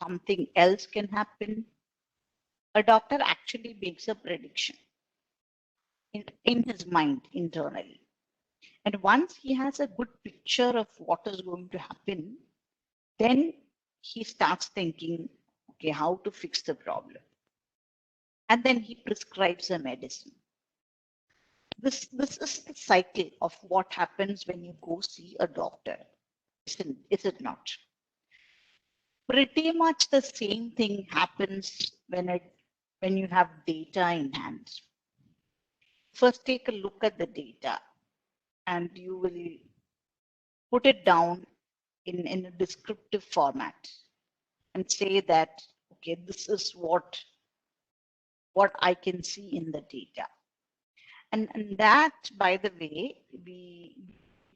something else can happen. A doctor actually makes a prediction in his mind internally. And once he has a good picture of what is going to happen, then he starts thinking, okay, how to fix the problem. And then he prescribes a medicine. This is the cycle of what happens when you go see a doctor. Is it not? Pretty much the same thing happens when you have data in hand. First, take a look at the data and you will put it down in a descriptive format and say that, okay, this is what I can see in the data. And that, by the way, we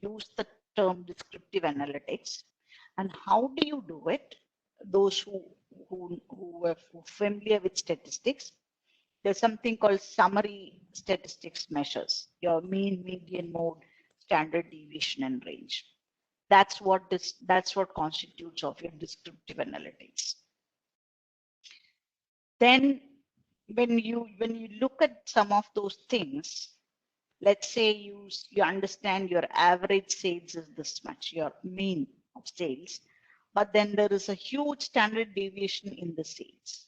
use the term descriptive analytics. And how do you do it? Those who are familiar with statistics, there's something called summary statistics measures, your mean, median, mode, standard deviation, and range. That's what constitutes of your descriptive analytics. Then when you look at some of those things, let's say you understand your average sales is this much, your mean of sales, but then there is a huge standard deviation in the sales.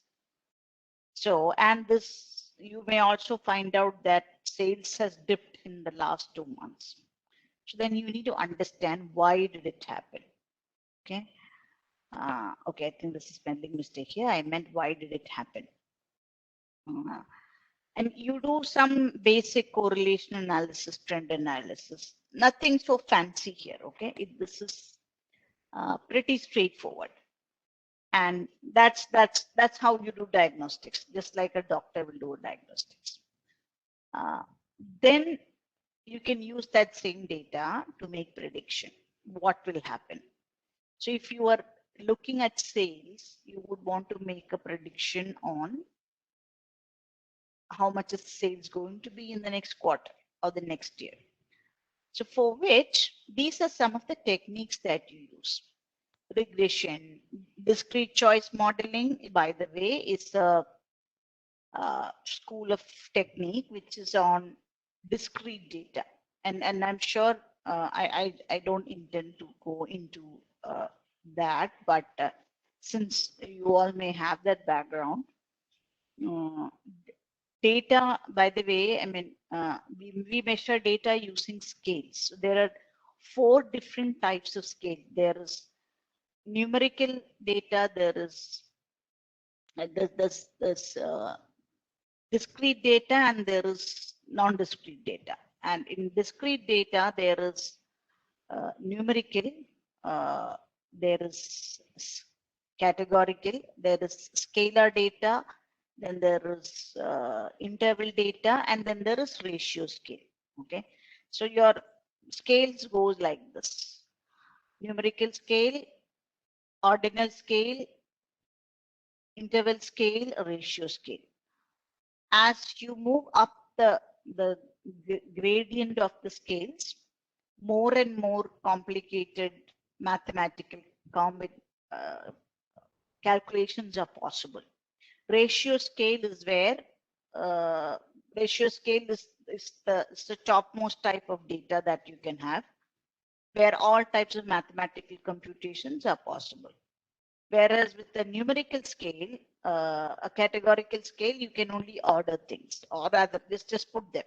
So, and this, you may also find out that sales has dipped in the last 2 months. So then you need to understand why did it happen. Okay. Okay, I think this is spelling mistake here. I meant why did it happen? And you do some basic correlation analysis, trend analysis. Nothing so fancy here. Okay, this is pretty straightforward. And that's how you do diagnostics, just like a doctor will do diagnostics. Then you can use that same data to make prediction. What will happen? So if you are looking at sales, you would want to make a prediction on how much is sales going to be in the next quarter or the next year. So for which, these are some of the techniques that you use. Regression, discrete choice modeling, by the way, is a school of technique which is on discrete data. And I'm sure I don't intend to go into that, but since you all may have that background, data, by the way, I mean, we measure data using scales. So there are 4 different types of scale. There is numerical data, there is discrete data, and there is non-discrete data. And in discrete data, there is numerical, there is categorical, there is scalar data, then there is interval data, and then there is ratio scale. Okay, so your scales goes like this: numerical scale, ordinal scale, interval scale, ratio scale. As you move up the gradient of the scales, more and more complicated mathematical calculations are possible. Ratio scale is where ratio scale is the topmost type of data that you can have, where all types of mathematical computations are possible. Whereas with the numerical scale, a categorical scale, you can only order things, or rather, just put them.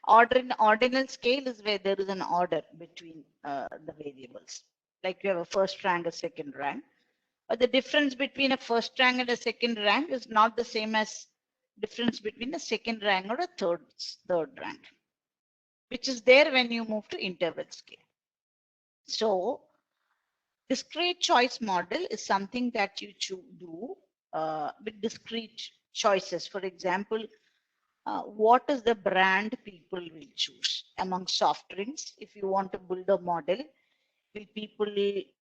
Ordinal scale is where there is an order between the variables. Like you have a first rank, a second rank. But the difference between a first rank and a second rank is not the same as difference between a second rank or a third rank, which is there when you move to interval scale. So discrete choice model is something that you do with discrete choices. For example, what is the brand people will choose among soft drinks? If you want to build a model, will people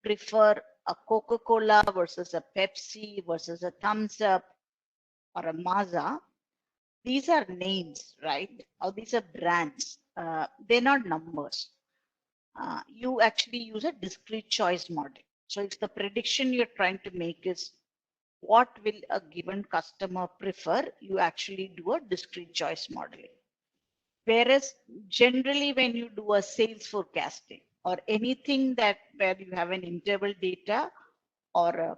prefer a Coca-Cola versus a Pepsi versus a Thumbs Up or a Mazda? These are names, right? Or these are brands. They're not numbers. You actually use a discrete choice model. So it's the prediction you're trying to make is what will a given customer prefer, you actually do a discrete choice modeling. Whereas generally when you do a sales forecasting or anything that where you have an interval data or a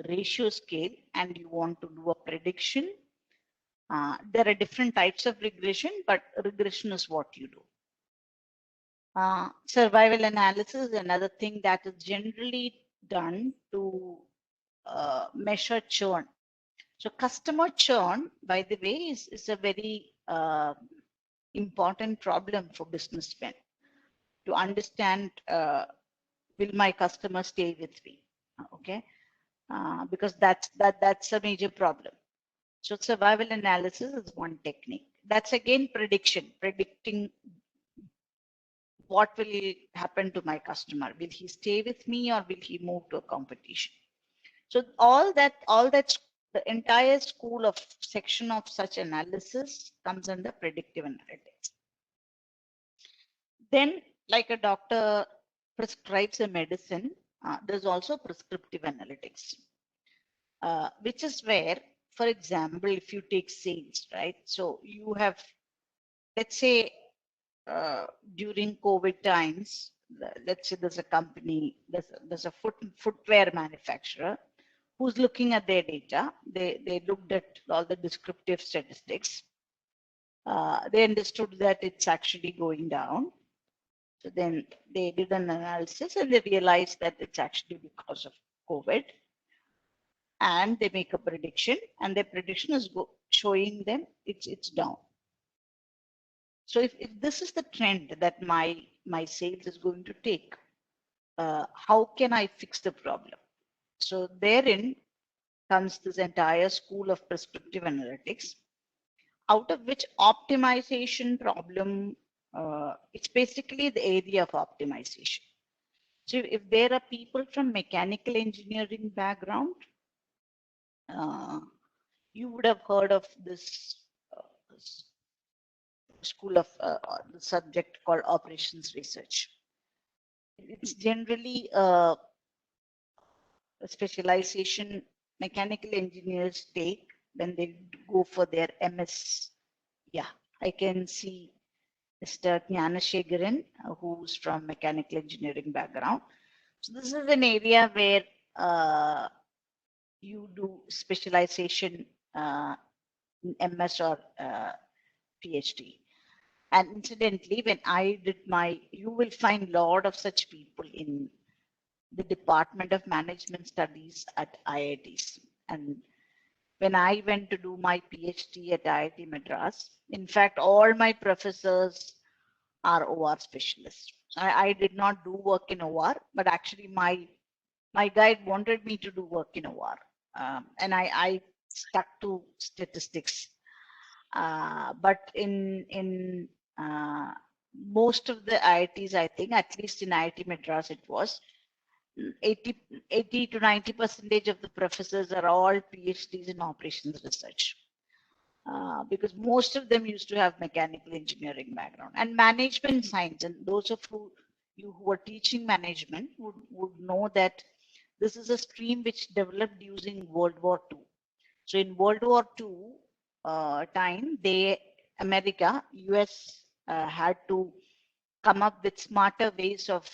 ratio scale and you want to do a prediction, there are different types of regression, but regression is what you do. Survival analysis is another thing that is generally done to measure churn. So customer churn, by the way, is a very important problem for businessmen to understand, will my customer stay with me? Okay, because that's a major problem. So survival analysis is one technique. That's again prediction, predicting what will happen to my customer. Will he stay with me or will he move to a competition? So all that the entire school of section of such analysis comes under predictive analytics. Then, like a doctor prescribes a medicine, there's also prescriptive analytics, which is where, for example, if you take sales, right? So you have, let's say, during COVID times, let's say there's a company, there's a footwear manufacturer who's looking at their data. They looked at all the descriptive statistics. They understood that it's actually going down. So then they did an analysis and they realized that it's actually because of COVID. And they make a prediction, and their prediction is showing them it's down. So if this is the trend that my sales is going to take, how can I fix the problem? So therein comes this entire school of prescriptive analytics, out of which optimization problem, it's basically the area of optimization. So if there are people from mechanical engineering background, you would have heard of this school of the subject called operations research. It's generally a specialization mechanical engineers take when they go for their MS. Yeah, I can see Mr. Jnanashegaran, who's from mechanical engineering background. So this is an area where you do specialization in MS or PhD. And incidentally, when I did you will find a lot of such people in the Department of Management Studies at IITs. And when I went to do my PhD at IIT Madras, in fact, all my professors are OR specialists. I did not do work in OR, but actually my guide wanted me to do work in OR. And I stuck to statistics. But in most of the IITs, I think, at least in IIT Madras, it was 80 to 90% of the professors are all PhDs in operations research. Because most of them used to have mechanical engineering background and management science. And those of you who are teaching management would know that this is a stream which developed using World War II. So in World War II time, America, US had to come up with smarter ways of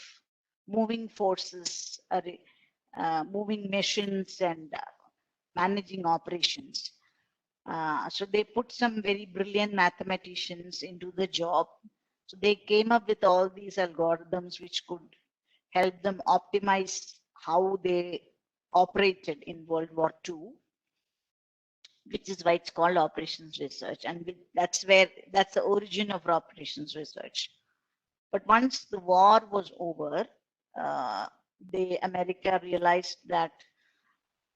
moving forces, moving missions, and managing operations. So they put some very brilliant mathematicians into the job. So they came up with all these algorithms which could help them optimize how they operated in World War II, which is why it's called operations research. And that's the origin of operations research. But once the war was over, America realized that,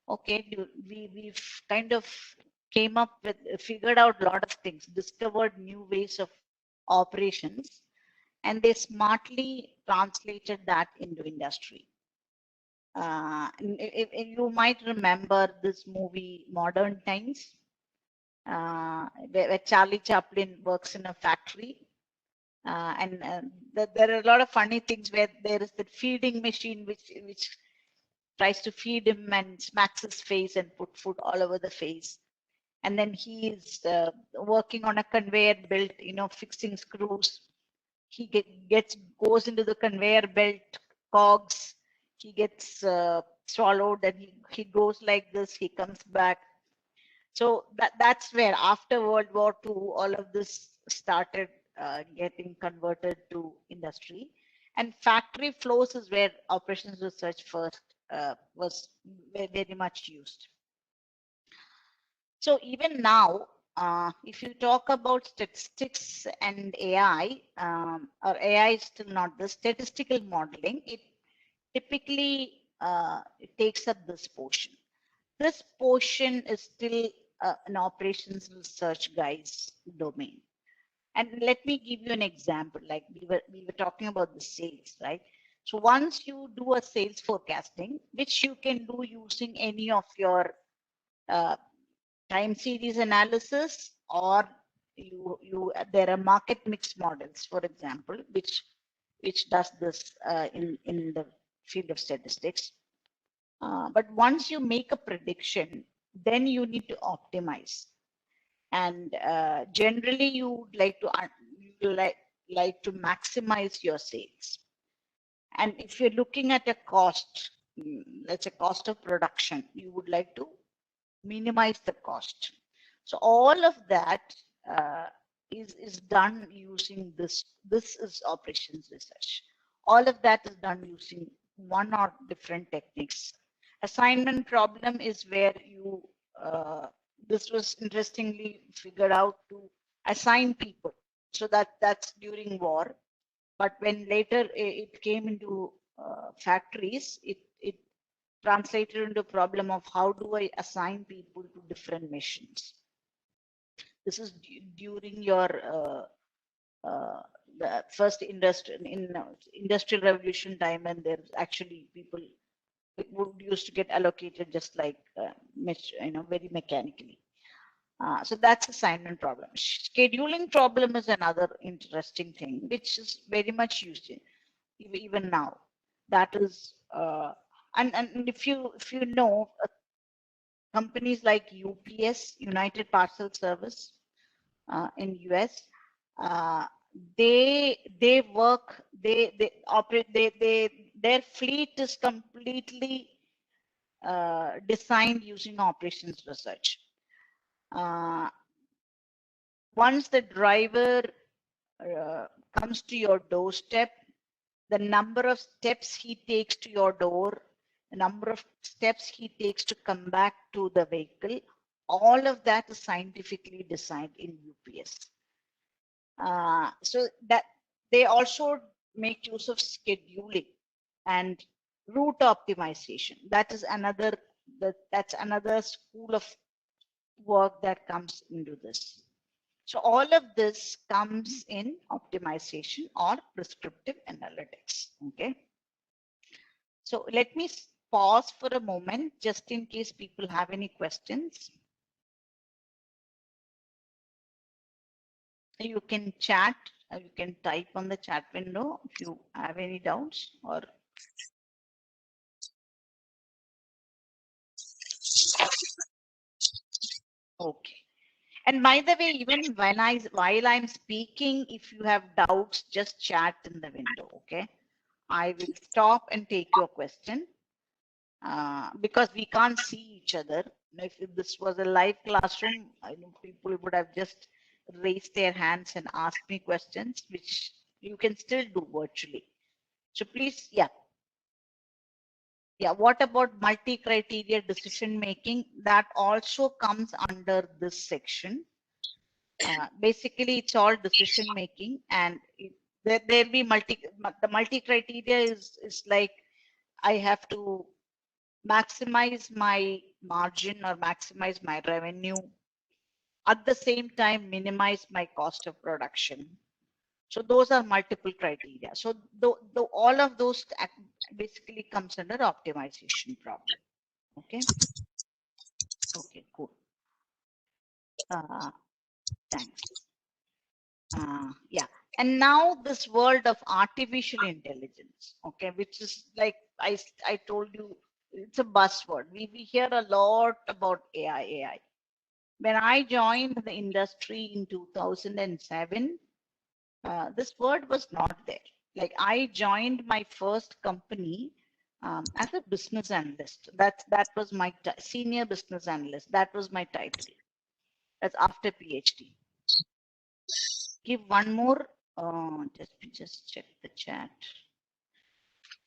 okay, we've kind of figured out a lot of things, discovered new ways of operations, and they smartly translated that into industry. If you might remember this movie, Modern Times, where Charlie Chaplin works in a factory. And there are a lot of funny things where there is the feeding machine which tries to feed him and smacks his face and put food all over the face. And then he is working on a conveyor belt, fixing screws. He goes into the conveyor belt cogs. He gets swallowed, and he goes like this. He comes back. So that's where after World War II, all of this started getting converted to industry, and factory flows is where operations research first was very much used. So even now, if you talk about statistics and AI, or AI is still not the statistical modeling, it typically it takes up this portion. This portion is still an operations research guy's domain. And let me give you an example. Like we were talking about the sales, right? So once you do a sales forecasting, which you can do using any of your time series analysis, or there are market mix models, for example, which does this in the field of statistics. But once you make a prediction, then you need to optimize. And generally, you would like to maximize your sales. And if you're looking at a cost, let's say cost of production, you would like to minimize the cost. So all of that is done using this. This is operations research. All of that is done using one or different techniques. Assignment problem is where you, this was interestingly figured out to assign people. So that's during war. But when later it came into factories, it translated into a problem of how do I assign people to different missions. This is during your the first industrial revolution time, and there's actually people would used to get allocated just like very mechanically. So that's assignment problem. Scheduling problem is another interesting thing, which is very much used even now. That is, and if you know, companies like UPS, United Parcel Service, in US, they work, they operate, their fleet is completely designed using operations research. Once the driver comes to your doorstep, the number of steps he takes to your door, the number of steps he takes to come back to the vehicle, all of that is scientifically designed in UPS. So that they also make use of scheduling and route optimization. That's another school of work that comes into this. So all of this comes in optimization or prescriptive analytics. Okay. So let me pause for a moment just in case people have any questions. You can chat, you can type on the chat window if you have any doubts or. Okay. And by the way, even while I'm speaking, if you have doubts, just chat in the window. Okay. I will stop and take your question because we can't see each other. If this was a live classroom, I know people would have just raised their hands and asked me questions, which you can still do virtually. So please, yeah. Yeah, what about multi-criteria decision making? That also comes under this section. Basically, it's all decision making, and there'll be the multi-criteria is like I have to maximize my margin or maximize my revenue, at the same time minimize my cost of production. So those are multiple criteria. So all of those basically comes under optimization problem. Okay. Okay, cool. Thanks. Yeah. And now this world of artificial intelligence, okay, which is like I told you it's a buzzword. We hear a lot about AI. When I joined the industry in 2007, this word was not there. Like I joined my first company as a business analyst. That was my senior business analyst. That was my title. That's after PhD. Give one more. Just check the chat.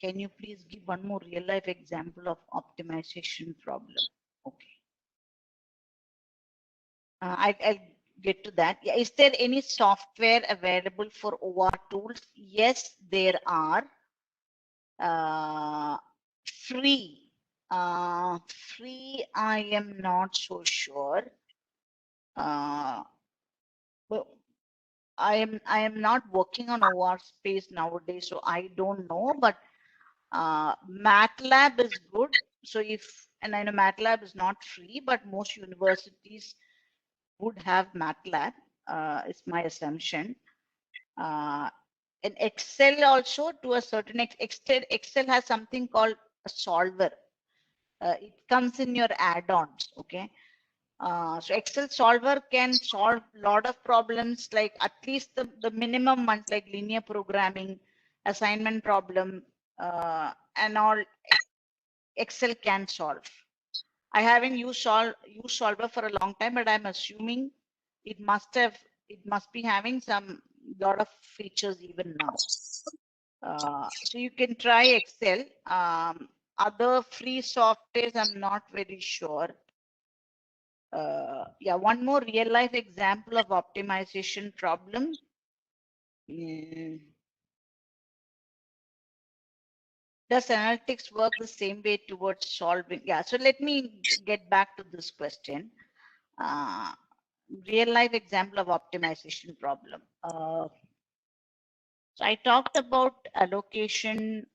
Can you please give one more real life example of optimization problem? Okay. I'll get to that. Yeah, is there any software available for OR tools? Yes, there are. Free. Free, I am not so sure. Well, I am not working on OR space nowadays, so I don't know. But MATLAB is good. So if, and I know MATLAB is not free, but most universities would have MATLAB. Is my assumption. And Excel also, to a certain extent, Excel has something called a solver. It comes in your add-ons. Okay. So Excel solver can solve a lot of problems, like at least the minimum ones, like linear programming, assignment problem, and all Excel can solve. I haven't used solver for a long time, but I'm assuming it must be having some lot of features even now. So you can try Excel. Other free softwares, I'm not very sure. Yeah, one more real life example of optimization problem. Does analytics work the same way towards solving? Yeah, so let me get back to this question. Real life example of optimization problem. So I talked about allocation.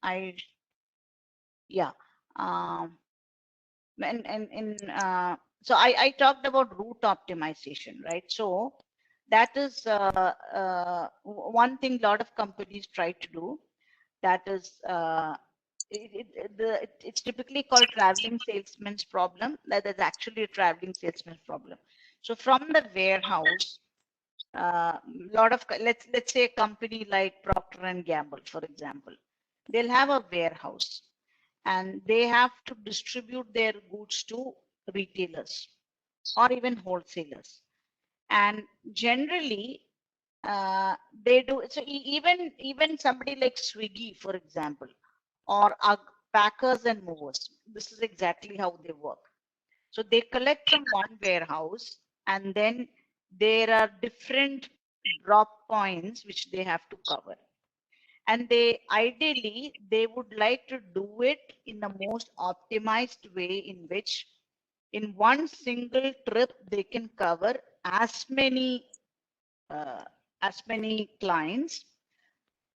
So I talked about route optimization, right? So that is one thing a lot of companies try to do. That is, it's typically called traveling salesman's problem. That is actually a traveling salesman's problem. So from the warehouse, lot of, let's say a company like Procter and Gamble, for example, they'll have a warehouse and they have to distribute their goods to retailers or even wholesalers. And generally, they do so. Even somebody like Swiggy, for example, or packers and movers. This is exactly how they work. So they collect from one warehouse, and then there are different drop points which they have to cover. And they ideally they would like to do it in the most optimized way, in which in one single trip they can cover as many clients,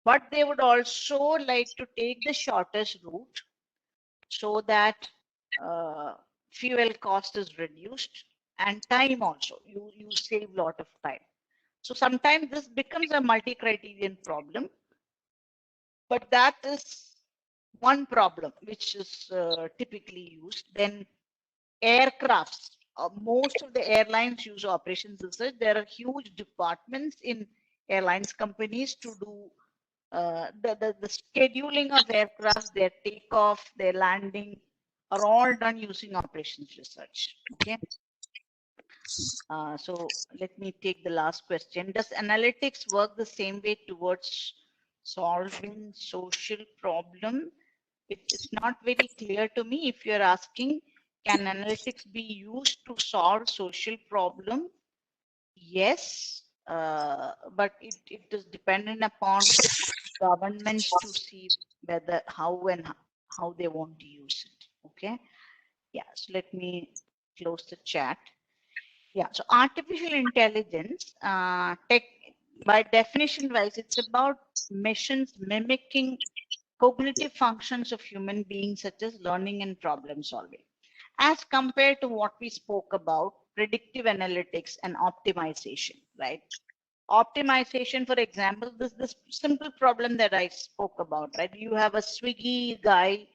but they would also like to take the shortest route so that fuel cost is reduced and time also. You save a lot of time. So sometimes this becomes a multi-criterion problem, but that is one problem which is typically used. Then aircrafts. Most of the airlines use operations research. There are huge departments in airlines companies to do the scheduling of aircraft, their takeoff, their landing are all done using operations research. Okay. So let me take the last question. Does analytics work the same way towards solving social problem? It's not very clear to me. If you're asking, can analytics be used to solve social problem? Yes, but it is dependent upon governments to see whether how they want to use it. Okay. Yeah. So let me close the chat. Yeah. So artificial intelligence, tech, by definition wise, it's about machines mimicking cognitive functions of human beings, such as learning and problem solving, as compared to what we spoke about, predictive analytics and optimization, right? Optimization, for example, this simple problem that I spoke about, right? You have a Swiggy guy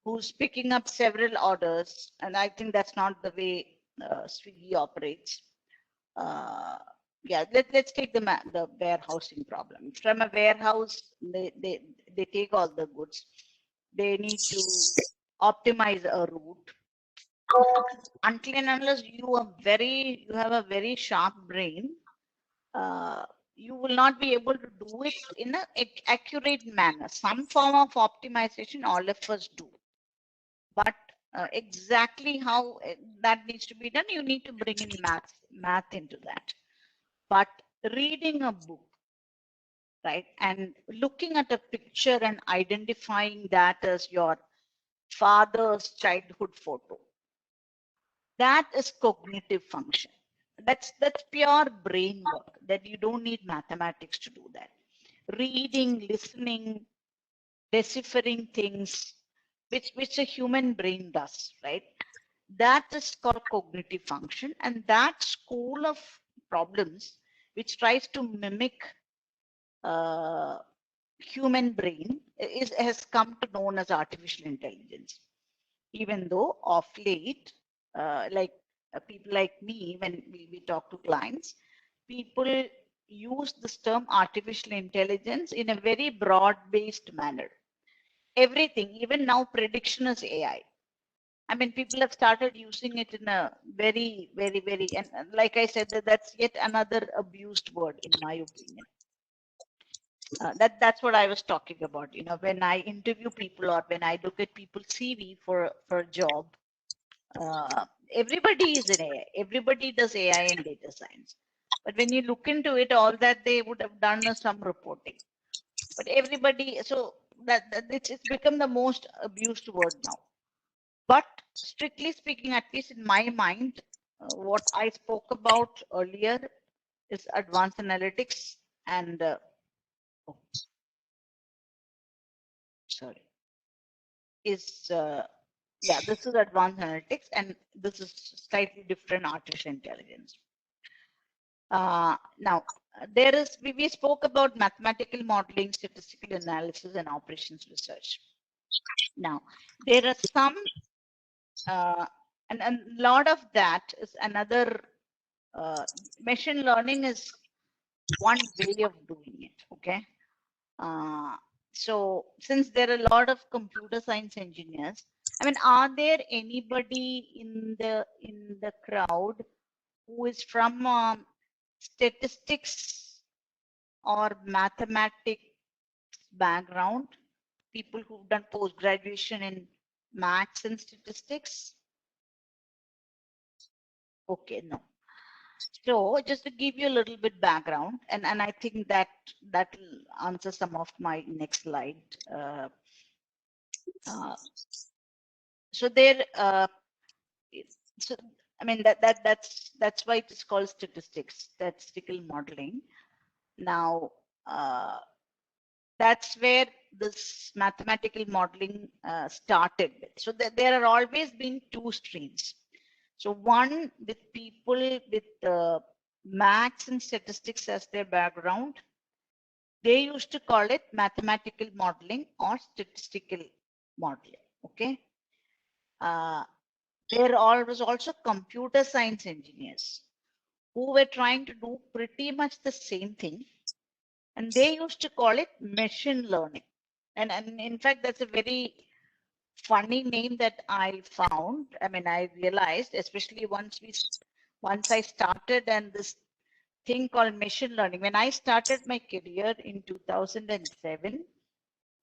who's picking up several orders, and I think that's not the way Swiggy operates. Yeah, let's take the warehousing problem. From a warehouse, they take all the goods. They need to optimize a route. Until and unless you have a very sharp brain, you will not be able to do it in an accurate manner. Some form of optimization all of us do, but exactly how that needs to be done, you need to bring in math into that. But reading a book, right, and looking at a picture and identifying that as your father's childhood photo, that is cognitive function. That's pure brain work, that you don't need mathematics to do that. Reading, listening, deciphering things, which a human brain does, right? That is called cognitive function, and that school of problems which tries to mimic human brain has come to known as artificial intelligence. Even though of late, like people like me, when we talk to clients, people use this term artificial intelligence in a very broad-based manner. Everything, even now prediction is AI. I mean, people have started using it in a very, very, very, and like I said, that's yet another abused word, in my opinion. That's what I was talking about. You know, when I interview people or when I look at people's CV for a job, everybody is in AI. Everybody does AI and data science. But when you look into it, all that they would have done is some reporting. But everybody, so that it's become the most abused word now. But strictly speaking, at least in my mind, what I spoke about earlier is advanced analytics and sorry, is yeah, this is advanced analytics and this is slightly different artificial intelligence. Now, there is, we spoke about mathematical modeling, statistical analysis, and operations research. Now, there are some, and a lot of that is another, machine learning is one way of doing it, okay? So since there are a lot of computer science engineers, I mean, are there anybody in the crowd who is from statistics or mathematics background? People who've done post graduation in maths and statistics? Okay, no. So just to give you a little bit background, and I think that will answer some of my next slide. So there, so I mean that's why it is called statistics, statistical modeling. Now, that's where this mathematical modeling started with. So there are always been two streams. So one with people with maths and statistics as their background, they used to call it mathematical modeling or statistical modeling. Okay. There was also computer science engineers who were trying to do pretty much the same thing, and they used to call it machine learning. And in fact, that's a very funny name that I found. I mean, I realized, especially once I started and this thing called machine learning. When I started my career in 2007,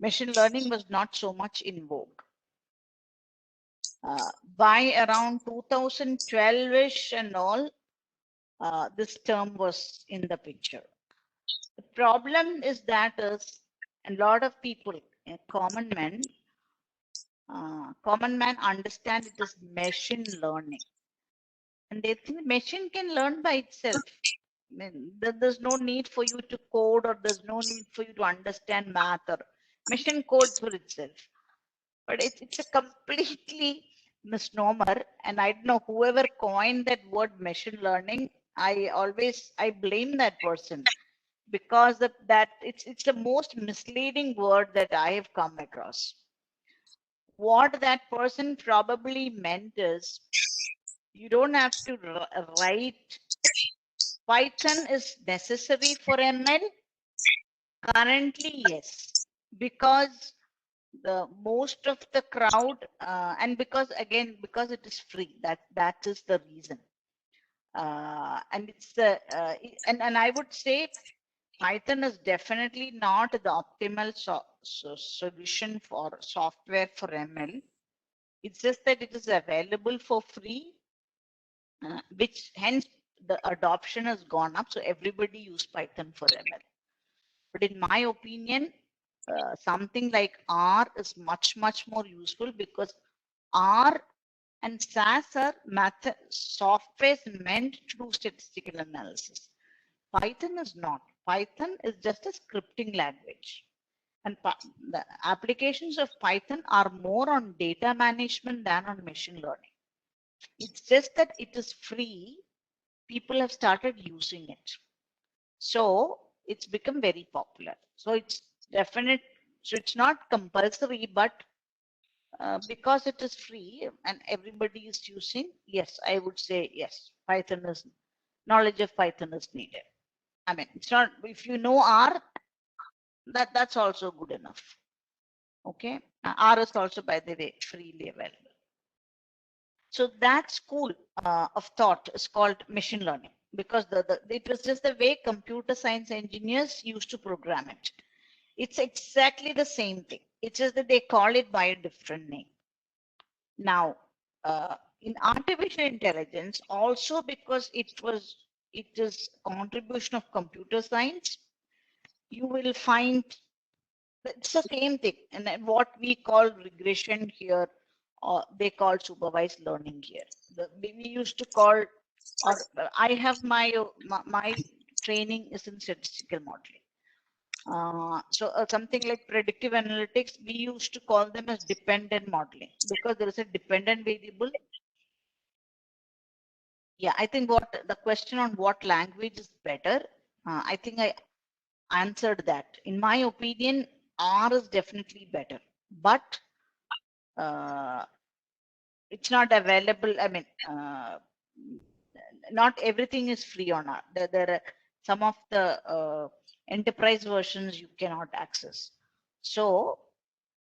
machine learning was not so much in vogue. By around 2012-ish and all, this term was in the picture. The problem is that a lot of people, common men understand it as machine learning, and they think machine can learn by itself. I mean, there's no need for you to code, or there's no need for you to understand math, or machine codes for itself. But it's a completely misnomer, and I don't know whoever coined that word machine learning. I blame that person, because that it's the most misleading word that I have come across. what that person probably meant is you don't have to write. Python is necessary for ML. Currently, yes, because the most of the crowd, and because it is free. That is the reason. And it's the and I would say Python is definitely not the optimal solution for software for ML. It's just that it is available for free, which hence the adoption has gone up. So everybody use Python for ML. But in my opinion, something like R is much more useful, because R and SAS are software meant to do statistical analysis. Python is not. Python is just a scripting language. And the applications of Python are more on data management than on machine learning. It's just that it is free. People have started using it. So it's become very popular. So it's definite. So it's not compulsory, but because it is free and everybody is using, yes, I would say yes, Python is, knowledge of Python is needed. I mean, it's not, if you know R, that's also good enough. Okay. R is also, by the way, freely available. So that school of thought is called machine learning, because it was just the way computer science engineers used to program it. It's exactly the same thing. It's just that they call it by a different name. Now, in artificial intelligence, also because it is contribution of computer science, you will find it's the same thing. And then what we call regression here, or they call supervised learning here. We used to call, or I have my training is in statistical modeling. So something like predictive analytics, we used to call them as dependent modeling, because there is a dependent variable. Yeah, I think what the question on what language is better, I think I answered that. In my opinion, R is definitely better, but it's not available. I mean, not everything is free on R. There are some of the enterprise versions you cannot access. So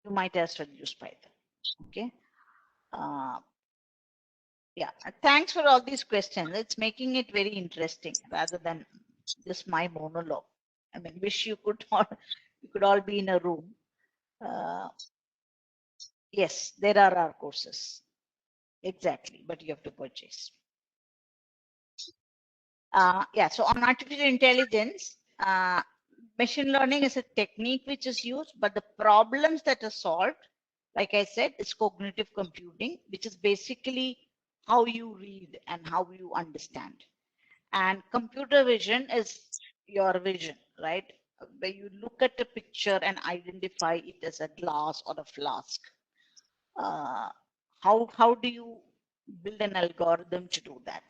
you might as well use Python. Okay. Yeah, thanks for all these questions. It's making it very interesting rather than just my monologue. I mean, wish you could all be in a room. Yes, there are our courses. Exactly, but you have to purchase. Yeah, so on artificial intelligence, machine learning is a technique which is used, but the problems that are solved, like I said, is cognitive computing, which is basically how you read and how you understand. And computer vision is your vision, right? Where you look at a picture and identify it as a glass or a flask. How do you build an algorithm to do that?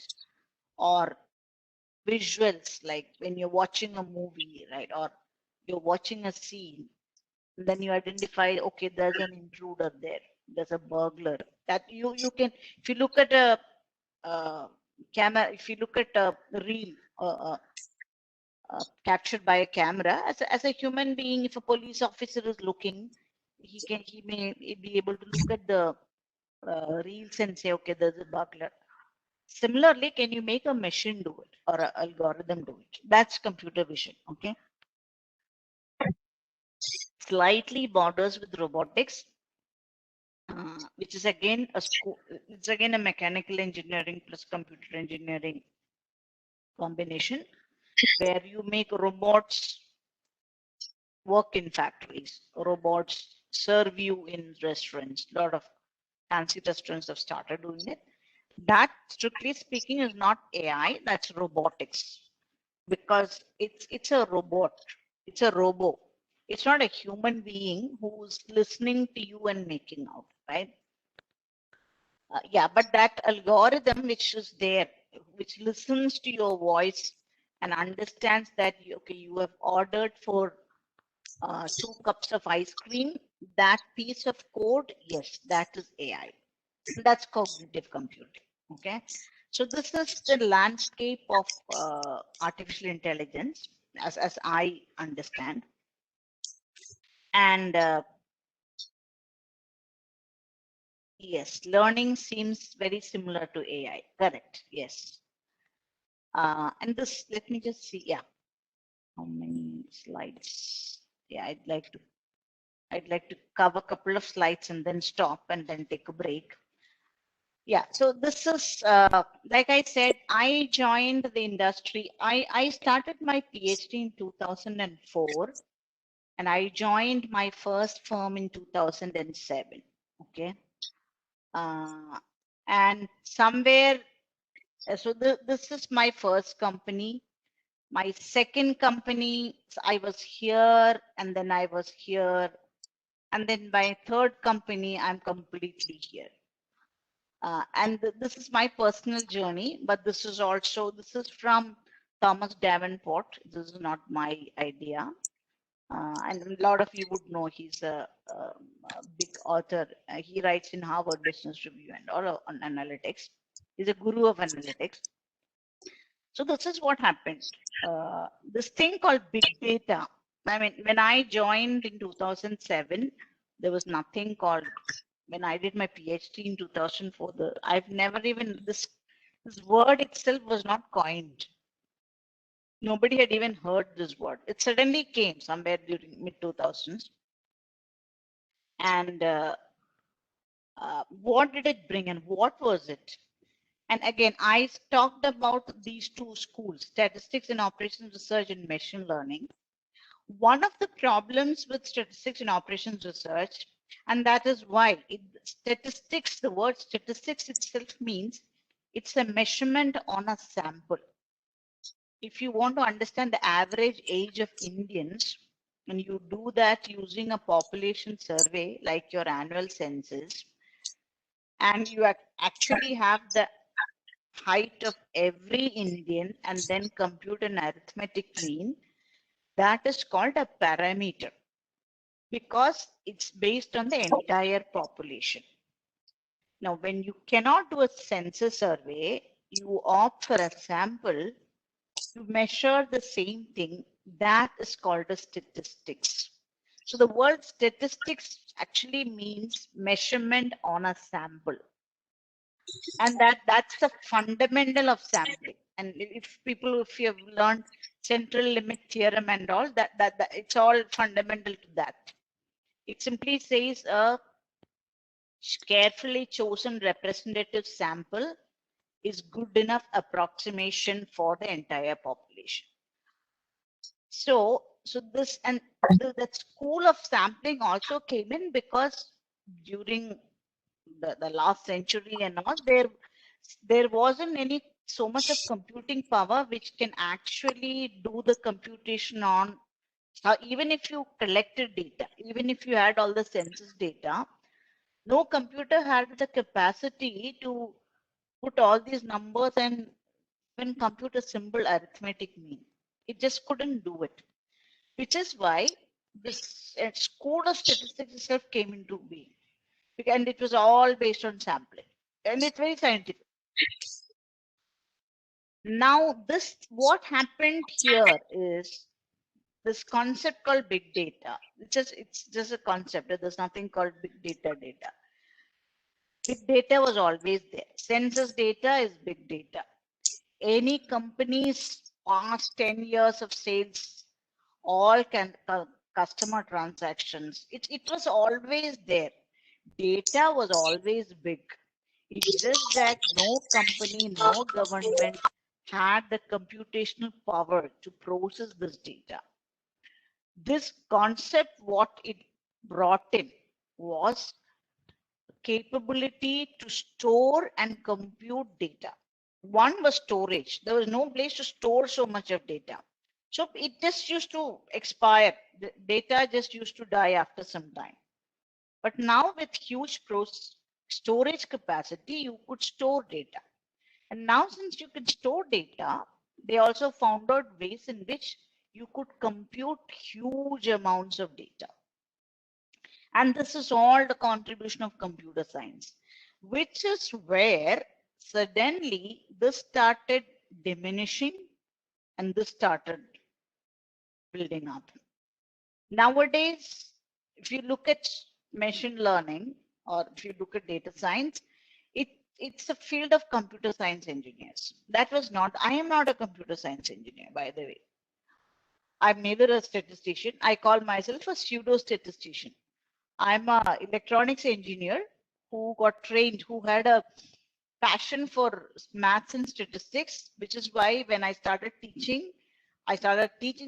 Or visuals, like when you're watching a movie, right? Or you're watching a scene, then you identify, okay, there's an intruder there, there's a burglar. That you can, if you look at a camera, if you look at a reel captured by a camera, as a human being, if a police officer is looking, he may be able to look at the reels and say, okay, there's a burglar. Similarly, can you make a machine do it or an algorithm do it? That's computer vision. Okay. Slightly borders with robotics, which is again a school. It's again a mechanical engineering plus computer engineering combination, where you make robots work in factories. Robots serve you in restaurants. A lot of fancy restaurants have started doing it. That, strictly speaking, is not AI. That's robotics, because it's a robot. It's a robo. It's not a human being who's listening to you and making out, right? Yeah, but that algorithm which is there, which listens to your voice and understands that okay, you have ordered for 2 cups of ice cream, that piece of code, yes, that is AI. That's cognitive computing. Okay. So this is the landscape of artificial intelligence as I understand. And yes, learning seems very similar to AI. Correct. Yes. And this, let me just see. Yeah. How many slides? Yeah, I'd like to cover a couple of slides and then stop and then take a break. Yeah, so this is, like I said, I joined the industry. I started my PhD in 2004 and I joined my first firm in 2007. Okay. And somewhere, so this is my first company. My second company, I was here and then I was here. And then my third company, I'm completely here. And this is my personal journey, but this is from Thomas Davenport. This is not my idea. And a lot of you would know he's a big author. He writes in Harvard Business Review and all on analytics. He's a guru of analytics. So this is what happened. This thing called big data. I mean, when I joined in 2007, there was nothing called. When I did my PhD in 2004, I've never even this word itself was not coined. Nobody had even heard this word. It suddenly came somewhere during mid 2000s. And what did it bring and what was it? And again, I talked about these two schools, statistics and operations research and machine learning. One of the problems with statistics and operations research, and that is why statistics, the word statistics itself means it's a measurement on a sample. If you want to understand the average age of Indians, and you do that using a population survey like your annual census, and you actually have the height of every Indian and then compute an arithmetic mean, that is called a parameter because it's based on the entire population. Now, when you cannot do a census survey, you opt for a sample to measure the same thing. That is called a statistics. So the word statistics actually means measurement on a sample. And that's the fundamental of sampling. And if you have learned central limit theorem and all that it's all fundamental to that. It simply says a carefully chosen representative sample is good enough approximation for the entire population. So this and that school of sampling also came in because during the last century and all, there wasn't any so much of computing power which can actually do the computation on even if you collected data, even if you had all the census data, no computer had the capacity to put all these numbers and even compute a simple arithmetic mean. It just couldn't do it, which is why this school of statistics itself came into being. And it was all based on sampling, and it's very scientific. Now this, what happened here is this concept called big data. It's just a concept. There's nothing called big data. Big data was always there. Census data is big data. Any company's past 10 years of sales, all customer transactions, it was always there. Data was always big. It's just that no company, no government had the computational power to process this data. This concept, what it brought in was capability to store and compute data. One was storage. There was no place to store so much of data. So it just used to expire. The data just used to die after some time. But now with huge storage capacity, you could store data. And now since you can store data, they also found out ways in which you could compute huge amounts of data. And this is all the contribution of computer science, which is where suddenly this started diminishing and this started building up. Nowadays, if you look at machine learning or if you look at data science, it's a field of computer science engineers. That was not, I am not a computer science engineer, by the way. I'm neither a statistician. I call myself a pseudo statistician. I'm a electronics engineer who got trained, who had a passion for maths and statistics, which is why when I started teaching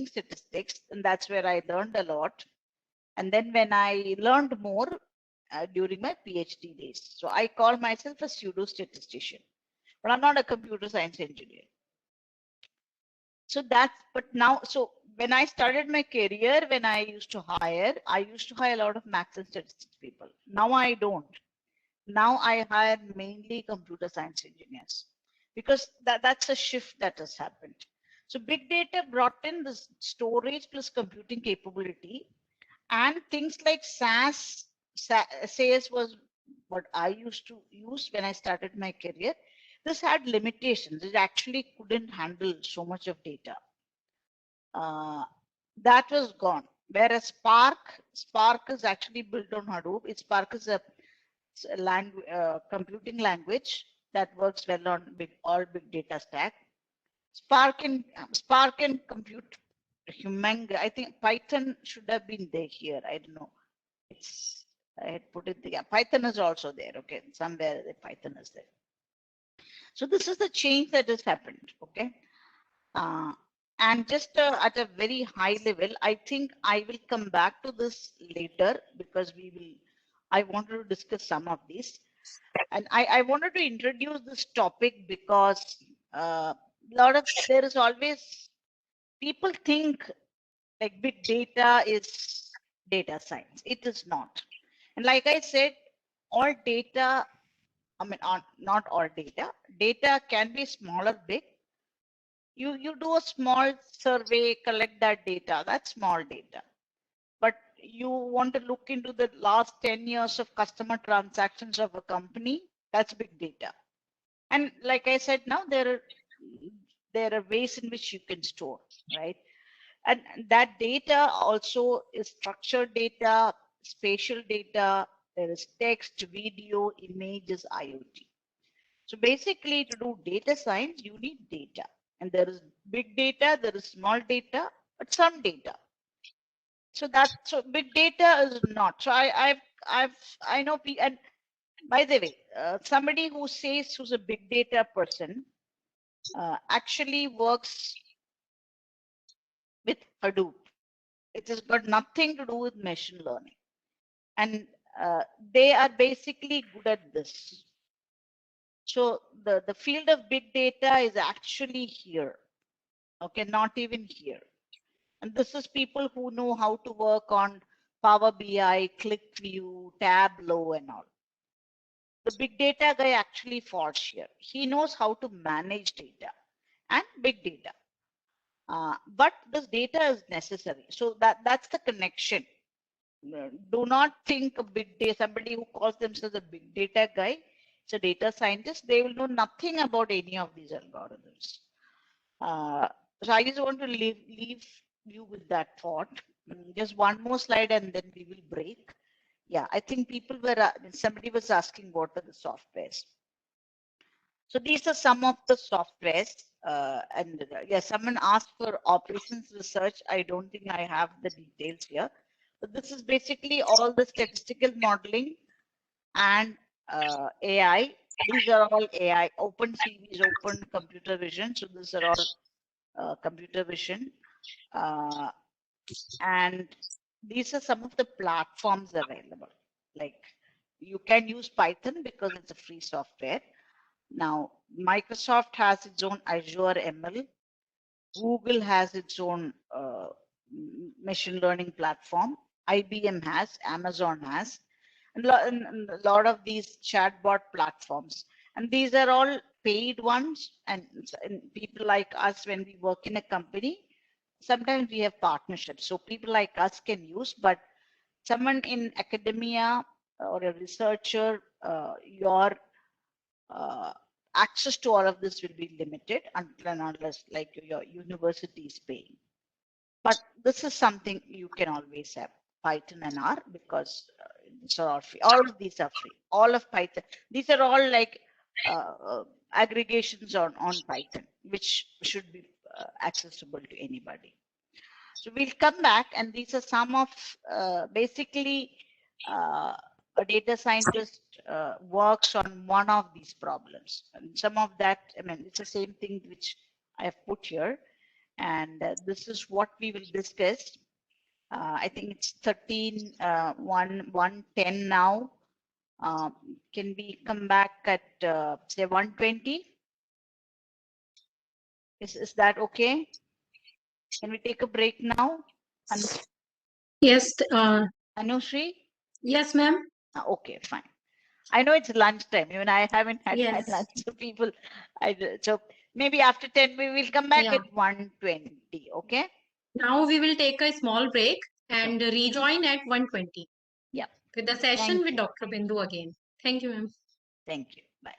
statistics, and that's where I learned a lot. And then when I learned more during my PhD days, so I call myself a pseudo statistician, but I'm not a computer science engineer. So that's, but now, so when I started my career, when I used to hire a lot of maths and statistics people. Now I don't. Now I hire mainly computer science engineers because that's a shift that has happened. So big data brought in this storage plus computing capability, and things like SAS was what I used to use when I started my career. This had limitations. It actually couldn't handle so much of data. That was gone. Whereas Spark is actually built on Hadoop. Spark is a computing language that works well on all big data stack. Spark and compute humongous. I think Python should have been there here. I don't know. I had put it there. Yeah, Python is also there. Okay, somewhere the Python is there. So this is the change that has happened. Okay. And just at a very high level, I think I will come back to this later because I wanted to discuss some of these. And I wanted to introduce this topic because there is always, people think like big data is data science. It is not. And like I said, all data, not all data can be small or big. You do a small survey, collect that data, that's small data. But you want to look into the last 10 years of customer transactions of a company, that's big data. And like I said, now there are ways in which you can store, right? And that data also is structured data, spatial data, there is text, video, images, IoT. So basically, to do data science, you need data. And there is big data, there is small data, but some data. So big data is not. So I know, and by the way, somebody who's a big data person actually works with Hadoop. It has got nothing to do with machine learning. And they are basically good at this. So the field of big data is actually here. Okay, not even here. And this is people who know how to work on Power BI, ClickView, Tableau, and all. The big data guy actually falls here. He knows how to manage data and big data. But this data is necessary. So that's the connection. Do not think a big data, somebody who calls themselves a big data guy, it's a data scientist, they will know nothing about any of these algorithms. So I just want to leave you with that thought. Just one more slide and then we will break. Yeah, I think somebody was asking what are the softwares. So these are some of the softwares. Someone asked for operations research. I don't think I have the details here. But this is basically all the statistical modeling and AI. These are all AI. OpenCV is open computer vision. So these are all computer vision. And these are some of the platforms available. Like you can use Python because it's a free software. Now, Microsoft has its own Azure ML. Google has its own machine learning platform. IBM has, Amazon has, and a lot of these chatbot platforms. And these are all paid ones. And people like us, when we work in a company, sometimes we have partnerships. So people like us can use, but someone in academia or a researcher, your access to all of this will be limited until and unless like your university is paying. But this is something you can always have Python and R because these are all free. All of these are free. All of Python. These are all like aggregations on Python, which should be accessible to anybody. So we'll come back, and these are some of basically a data scientist works on one of these problems. And some of that, I mean, it's the same thing which I have put here. And this is what we will discuss. I think it's 13, 110 now. Can we come back at say 120? Is that okay? Can we take a break now? Yes. Anushree? Yes, ma'am. Okay, fine. I know it's lunchtime. Even I haven't had my Yes. lunch. So people, so maybe after 10 we will come back Yeah. at 120. Okay. Now we will take a small break and rejoin at 1:20. Yeah. With the session Thank with you. Dr. Bindu again. Thank you, ma'am. Thank you. Bye.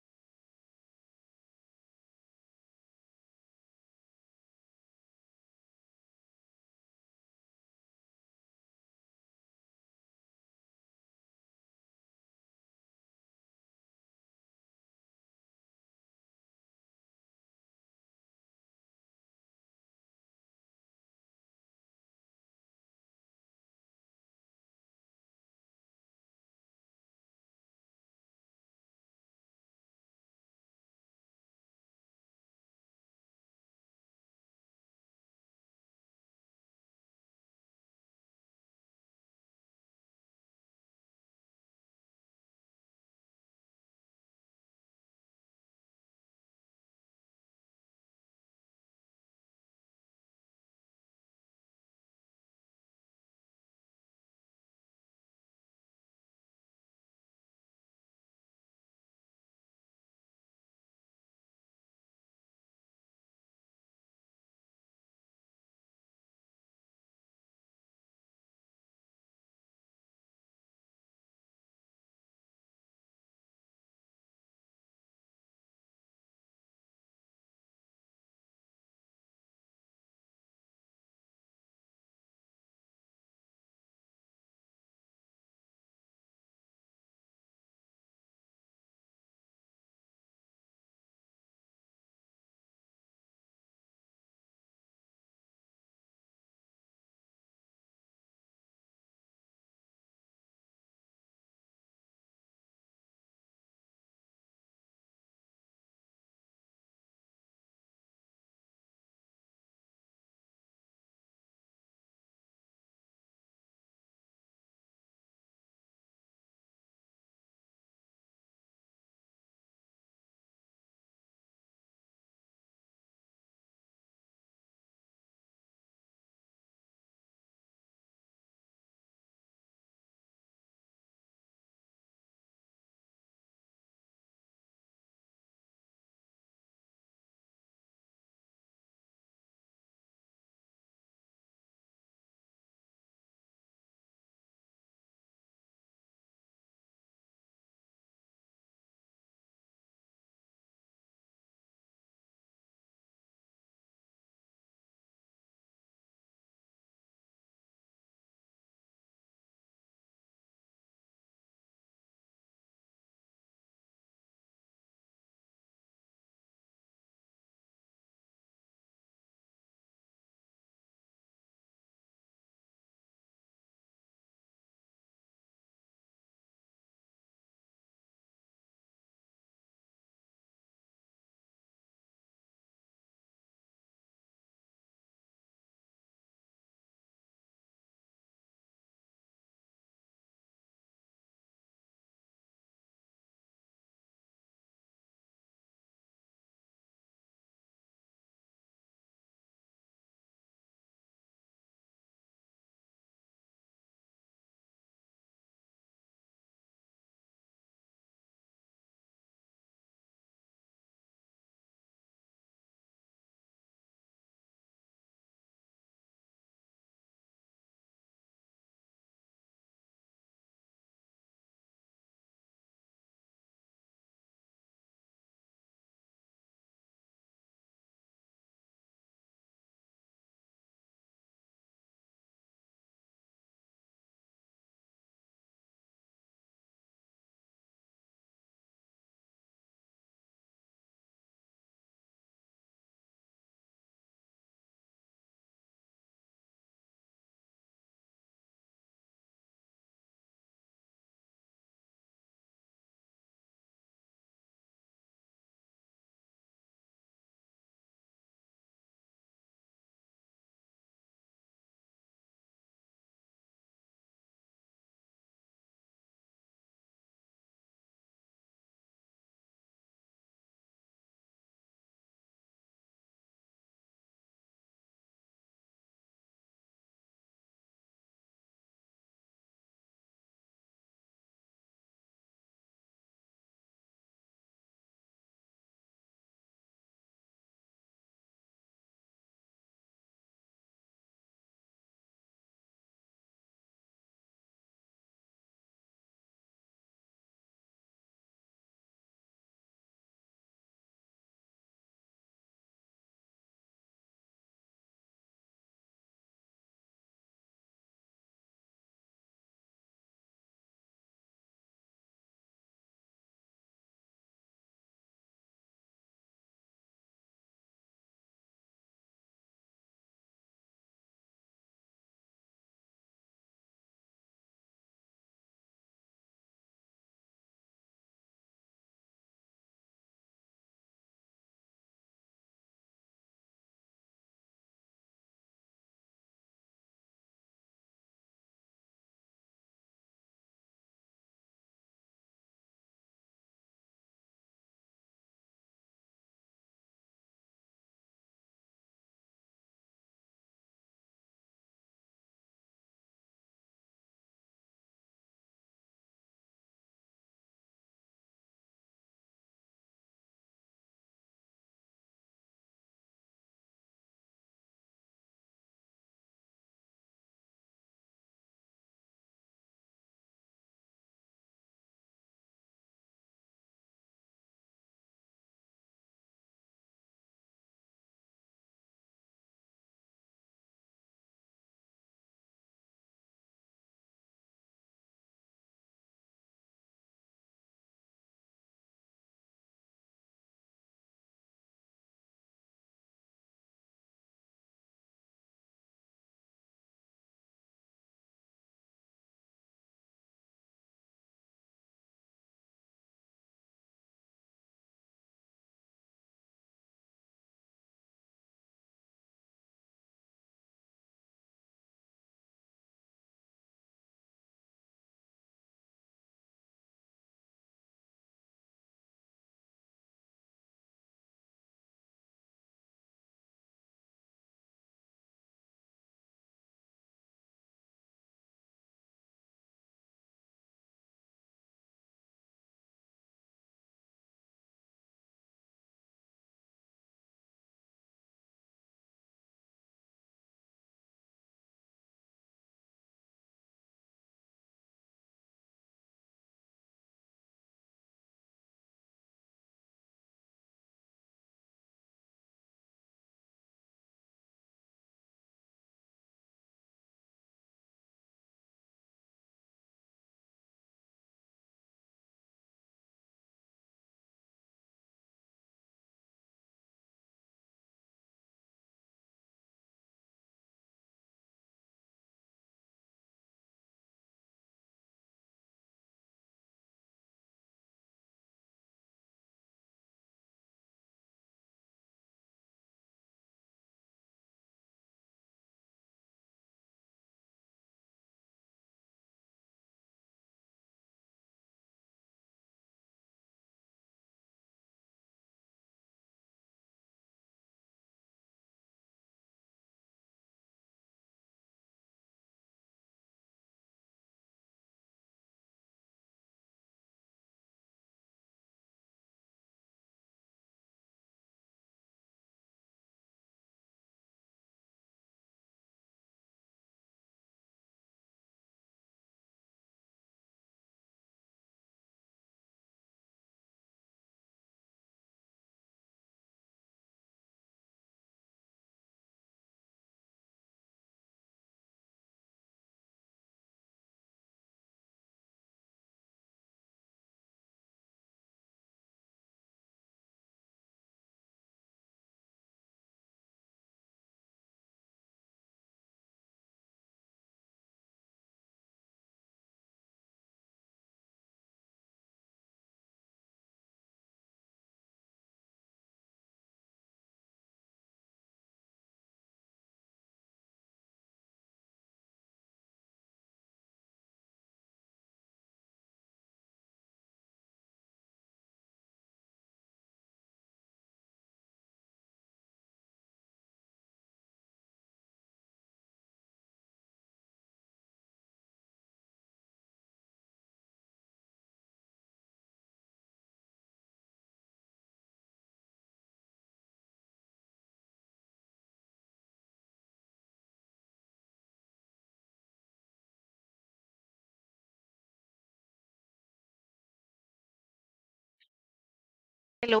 Hello.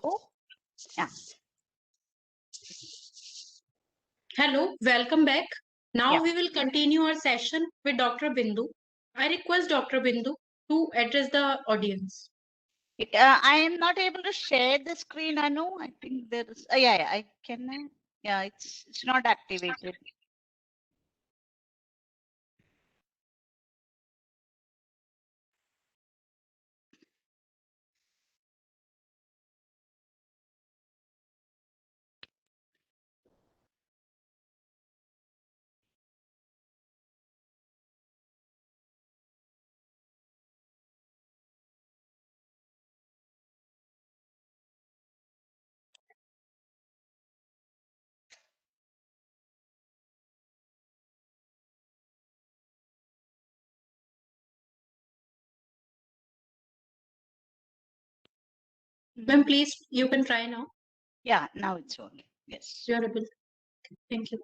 Yeah. Hello, welcome back. Now Yeah. we will continue our session with Dr. Bindu. I request Dr. Bindu to address the audience. I am not able to share the screen. I know. I think there is. Yeah, I can. Yeah, it's not activated. Ma'am, please, you can try now. Yeah, now it's on. Yes. You are able. Thank you.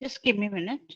Just give me a minute.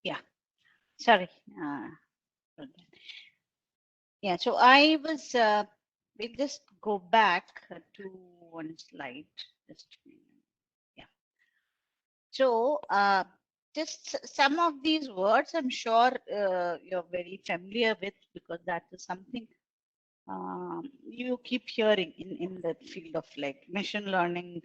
Yeah. Sorry. Yeah. So I was. We'll just go back to one slide. Just a minute. Yeah. So just some of these words, I'm sure you're very familiar with because that is something you keep hearing in the field of like machine learning,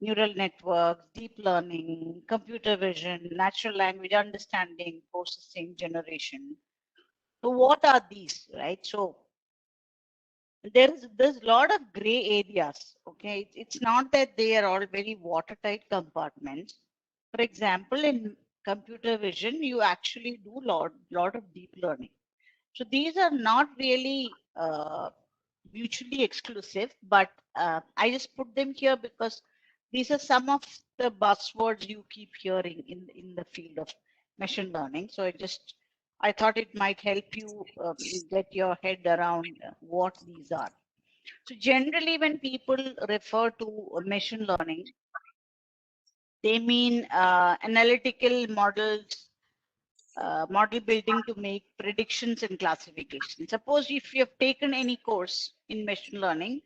neural networks, deep learning, computer vision, natural language understanding, processing, generation. So what are these, right? So there's a lot of gray areas. Okay, it's not that they are all very watertight compartments. For example, in computer vision, you actually do lot of deep learning. So these are not really mutually exclusive, but I just put them here because these are some of the buzzwords you keep hearing in the field of machine learning. So I thought it might help you get your head around what these are. So generally, when people refer to machine learning, they mean analytical models, model building to make predictions and classification. Suppose if you have taken any course in machine learning,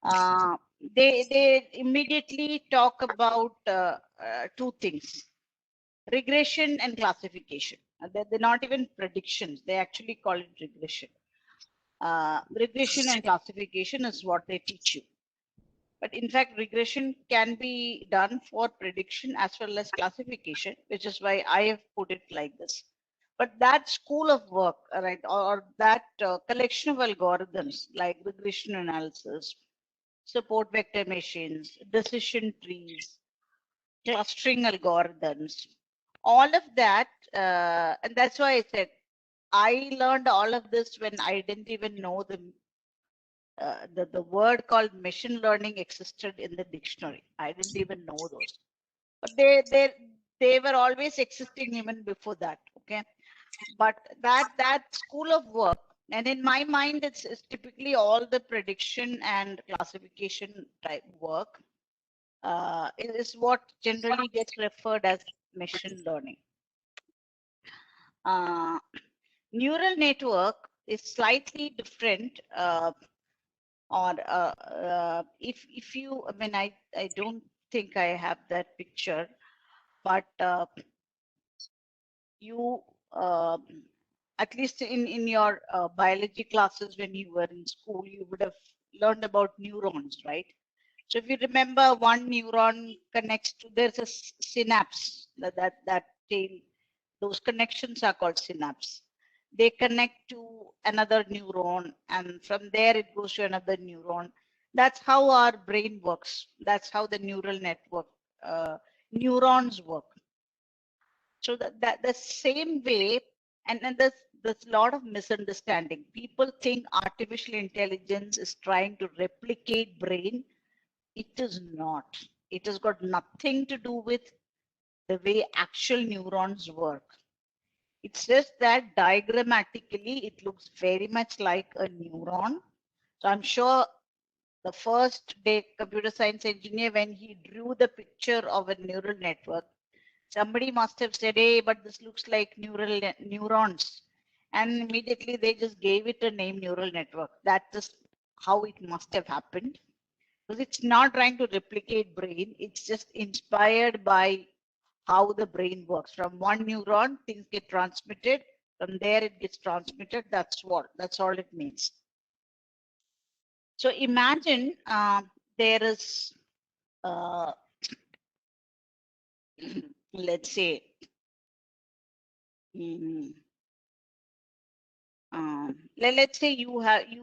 uh, they immediately talk about two things: regression and classification. They're not even predictions; they actually call it regression. Regression and classification is what they teach you. But in fact, regression can be done for prediction as well as classification, which is why I have put it like this. But that school of work, right, or that collection of algorithms like regression analysis, support vector machines, decision trees, clustering algorithms, all of that, and that's why I said I learned all of this when I didn't even know the word called machine learning existed in the dictionary. I didn't even know those, but they were always existing even before that. Okay, but that school of work, and in my mind, it's typically all the prediction and classification type work is what generally gets referred as machine learning. Uh, Neural network is slightly different. Or if you, I mean, I don't think I have that picture, but you at least in your biology classes when you were in school, you would have learned about neurons, right? So if you remember, one neuron connects to, there's a synapse, that tail, those connections are called synapse. They connect to another neuron, and from there it goes to another neuron. That's how our brain works. That's how the neural network, neurons work. So that the same way, and there's a lot of misunderstanding. People think artificial intelligence is trying to replicate brain. It is not. It has got nothing to do with the way actual neurons work. It's just that diagrammatically it looks very much like a neuron. So I'm sure the first day computer science engineer, when he drew the picture of a neural network, somebody must have said, hey, but this looks like neurons. And immediately they just gave it a name, neural network. That's just how it must have happened. Because it's not trying to replicate brain. It's just inspired by how the brain works. From one neuron, things get transmitted. From there, it gets transmitted. That's all it means. So imagine there is, uh, let's say, mm, let's say you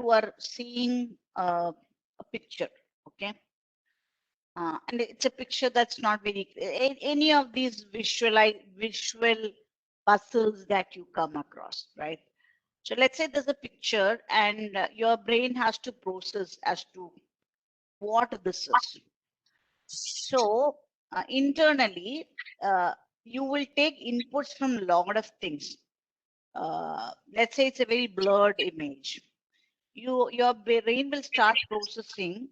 are seeing a picture, okay, and it's a picture that's not very any of these visual puzzles that you come across, right? So let's say there's a picture, and your brain has to process as to what this is. So internally, you will take inputs from a lot of things. Let's say it's a very blurred image. Your brain will start processing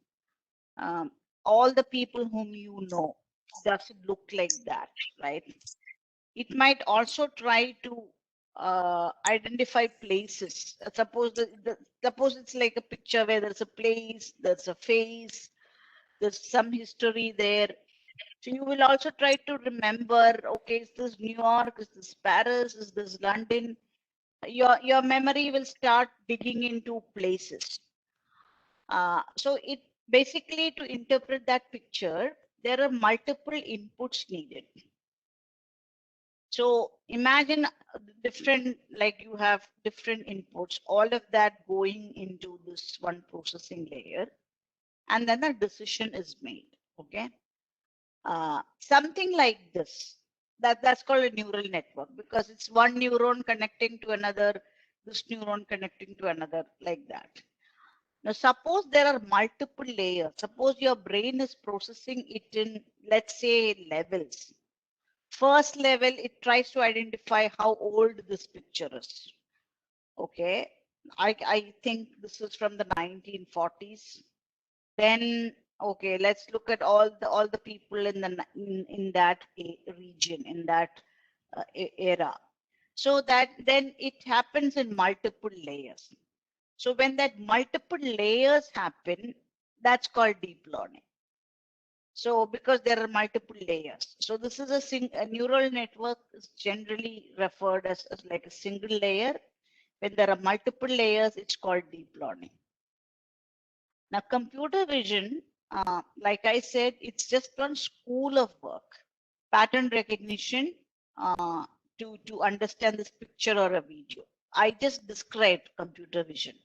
um, all the people whom you know. Does it look like that, right? It might also try to identify places. Suppose it's like a picture where there's a place, there's a face, there's some history there. So you will also try to remember, okay, is this New York, is this Paris, is this London? Your memory will start digging into places. So it basically, to interpret that picture, there are multiple inputs needed. So imagine different, like you have different inputs, all of that going into this one processing layer, and then a decision is made. Okay, something like this. That's called a neural network, because it's one neuron connecting to another, this neuron connecting to another, like that. Now, suppose there are multiple layers. Suppose your brain is processing it in, let's say, levels. First level, it tries to identify how old this picture is. Okay, I think this is from the 1940s. Then, okay, let's look at all the people in that region, in that era. So that then it happens in multiple layers. So when that multiple layers happen, that's called deep learning. So because there are multiple layers. So this is a neural network is generally referred as like a single layer. When there are multiple layers, it's called deep learning. Now, computer vision, like I said, it's just one school of work. Pattern recognition to understand this picture or a video. I just described computer vision,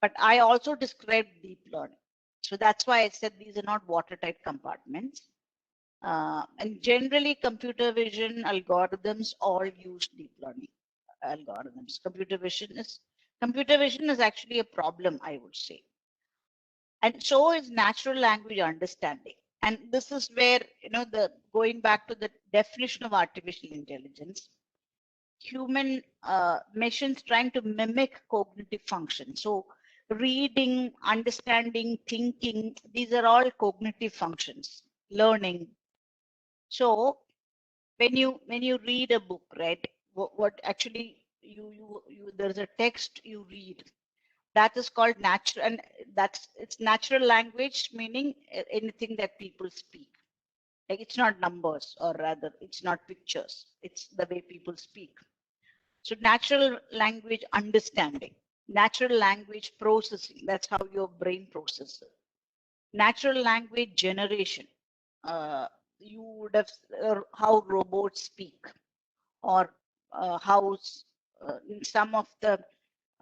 but I also described deep learning. So that's why I said these are not watertight compartments. And generally, computer vision algorithms all use deep learning algorithms. Computer vision is actually a problem, I would say. And so is natural language understanding. And this is where, the going back to the definition of artificial intelligence, human machines trying to mimic cognitive function. So reading, understanding, thinking, these are all cognitive functions, learning. So when you read a book, right, what actually you there's a text you read, that is called natural. And it's natural language, meaning anything that people speak. Like it's not numbers, or rather, it's not pictures. It's the way people speak. So natural language understanding, natural language processing. That's how your brain processes. Natural language generation. You would have how robots speak, or how in some of the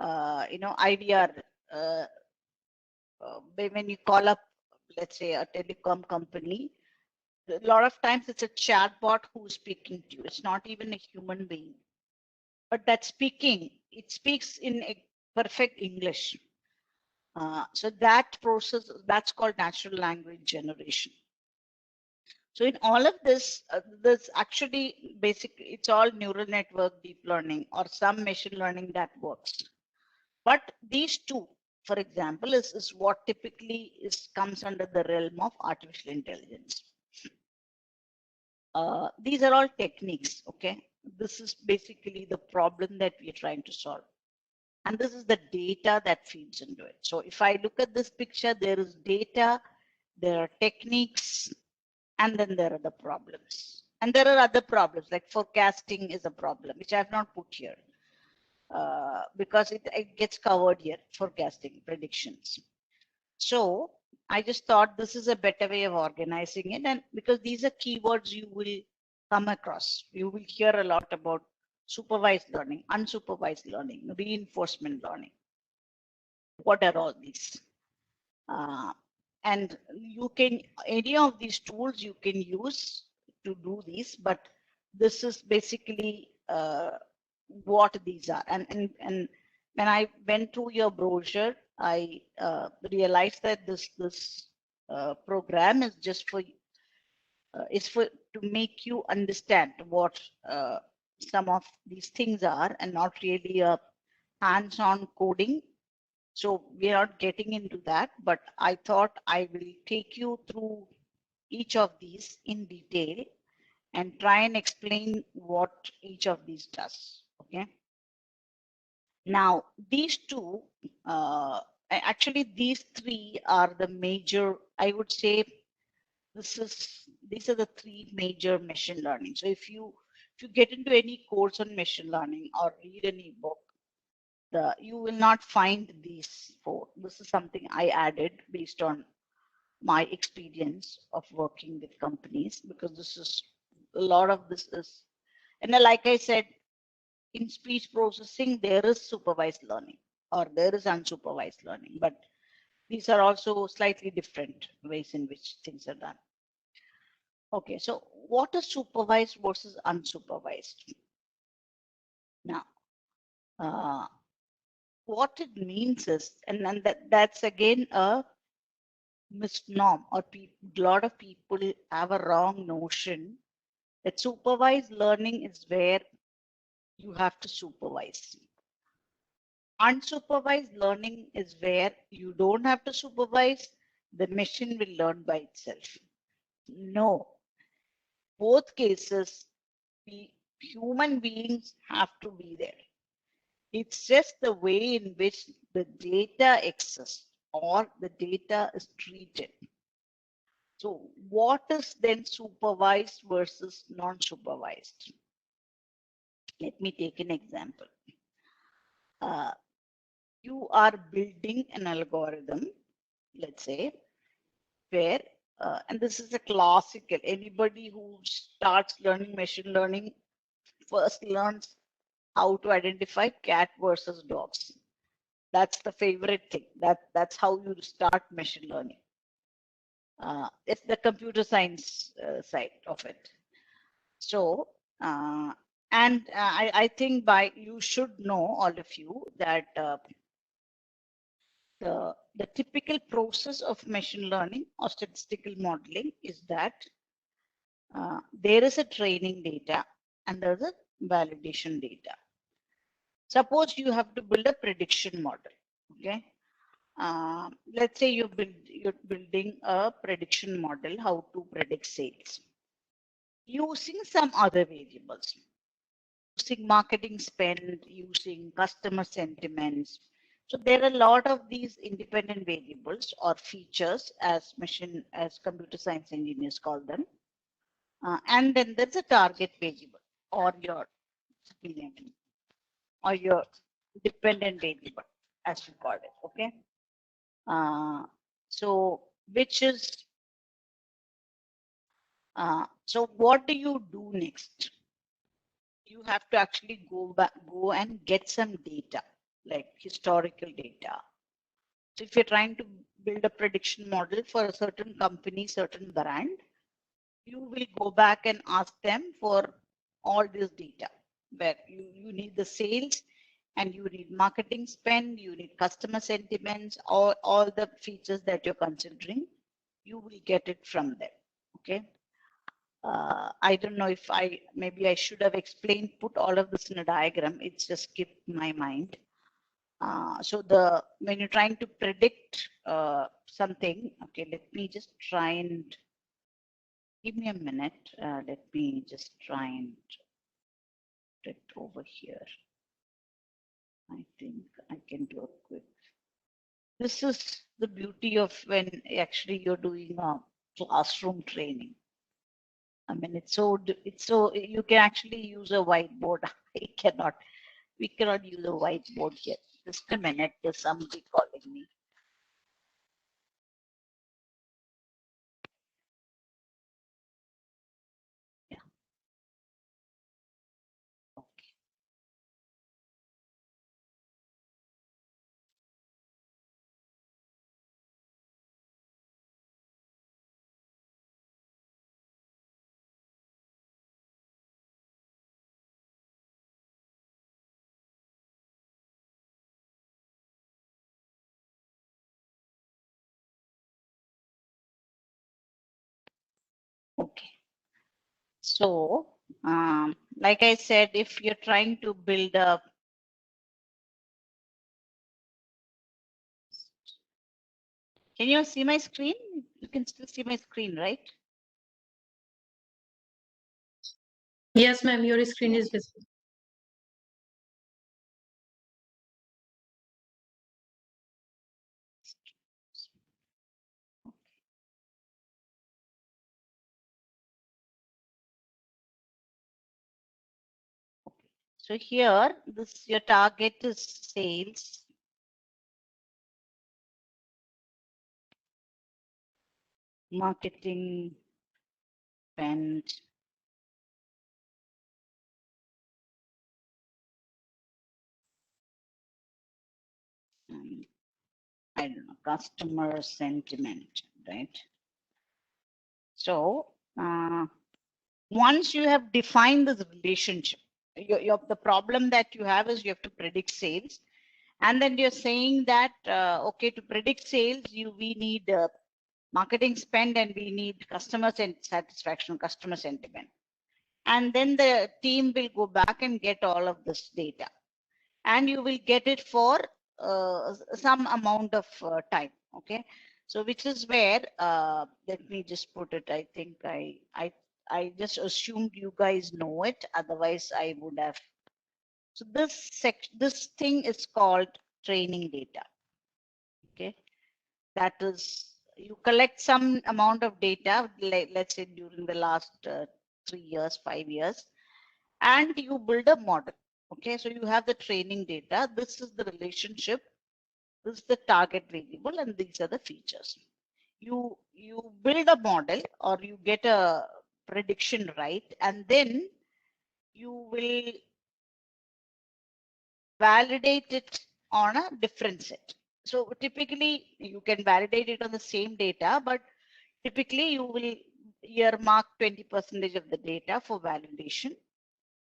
IVR, when you call up, let's say, a telecom company, a lot of times it's a chatbot who's speaking to you. It's not even a human being, but that speaking, it speaks in a perfect English. So that process, that's called natural language generation. So in all of this, there's actually basically, it's all neural network, deep learning, or some machine learning that works. But these two, for example, is what typically comes under the realm of artificial intelligence. These are all techniques, okay? This is basically the problem that we're trying to solve. And this is the data that feeds into it. So if I look at this picture, there is data, there are techniques, and then there are the problems. And there are other problems, like forecasting is a problem, which I have not put here because it gets covered here, forecasting, predictions. So I just thought this is a better way of organizing it. And because these are keywords you will come across, you will hear a lot about supervised learning, unsupervised learning, reinforcement learning. What are all these? And you can, any of these tools you can use to do these, but this is basically what these are. And when I went through your brochure, I realized that this program is just for to make you understand what some of these things are, and not really a hands-on coding. So we are not getting into that, but I thought I will take you through each of these in detail and try and explain what each of these does. Okay. Now, these two, actually, these three are the major, I would say, these are the three major machine learning. So if you get into any course on machine learning or read any book, you will not find these four. This is something I added based on my experience of working with companies, because this is a lot of this is, and like I said, in speech processing, there is supervised learning or there is unsupervised learning, but these are also slightly different ways in which things are done. Okay, so what is supervised versus unsupervised? Now, what it means is, and then that's again a misnomer, or a lot of people have a wrong notion that supervised learning is where you have to supervise. Unsupervised learning is where you don't have to supervise, the machine will learn by itself. No, both cases, human beings have to be there. It's just the way in which the data exists or the data is treated. So what is then supervised versus non-supervised? Let me take an example. You are building an algorithm, let's say, where, and this is a classical, anybody who starts learning machine learning first learns how to identify cat versus dogs. That's the favorite thing. That's how you start machine learning. It's the computer science side of it. So, I think you should know, all of you, that the typical process of machine learning or statistical modeling is that there is a training data and there's a validation data. Suppose you have to build a prediction model. Okay. Let's say you're building a prediction model, how to predict sales using some other variables, using marketing spend, using customer sentiments, So there are a lot of these independent variables or features, as computer science engineers call them. And then there's a target variable or your or your dependent variable, as we call it. Okay. So which is so what do you do next? You have to actually go and get some data, like historical data. So if you're trying to build a prediction model for a certain company, certain brand, you will go back and ask them for all this data, where you need the sales and you need marketing spend, you need customer sentiments, all the features that you're considering, you will get it from them. Okay. I don't know if maybe I should have explained, put all of this in a diagram. It's just skipped my mind. So when you're trying to predict something, okay, let me just try and give me a minute. Let me just try and put it over here. I think I can do a quick. This is the beauty of when actually you're doing a classroom training. I mean, it's so you can actually use a whiteboard. We cannot use a whiteboard here. Just a minute, there's somebody calling me. Yeah. Okay. Okay. So, like I said, if you're trying to build a can you see my screen? You can still see my screen, right? Yes, ma'am, your screen Yeah. is visible. So here, your target is sales. Marketing spend. I don't know, customer sentiment, right? So once you have defined this relationship, the problem that you have is you have to predict sales. And then you're saying that, okay, to predict sales, we need marketing spend and we need customer satisfaction, customer sentiment. And then the team will go back and get all of this data. And you will get it for some amount of time. Okay. So which is where, let me just put it, I think I just assumed you guys know it. Otherwise, I would have. So this thing is called training data. Okay. That is, you collect some amount of data, like let's say during the last 3 years, 5 years, and you build a model. Okay. So you have the training data. This is the relationship. This is the target variable, and these are the features. You build a model or you get a prediction right, and then you will validate it on a different set. So typically you can validate it on the same data, but typically you will earmark 20% of the data for validation,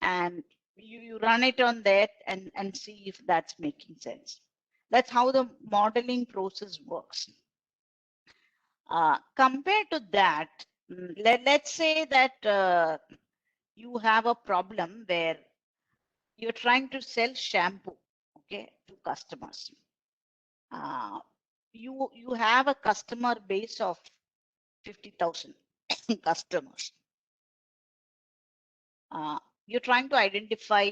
and you run it on that and see if that's making sense. That's how the modeling process works. Compared to that, let's say that you have a problem where you're trying to sell shampoo, okay, to customers. You have a customer base of 50,000 customers. You're trying to identify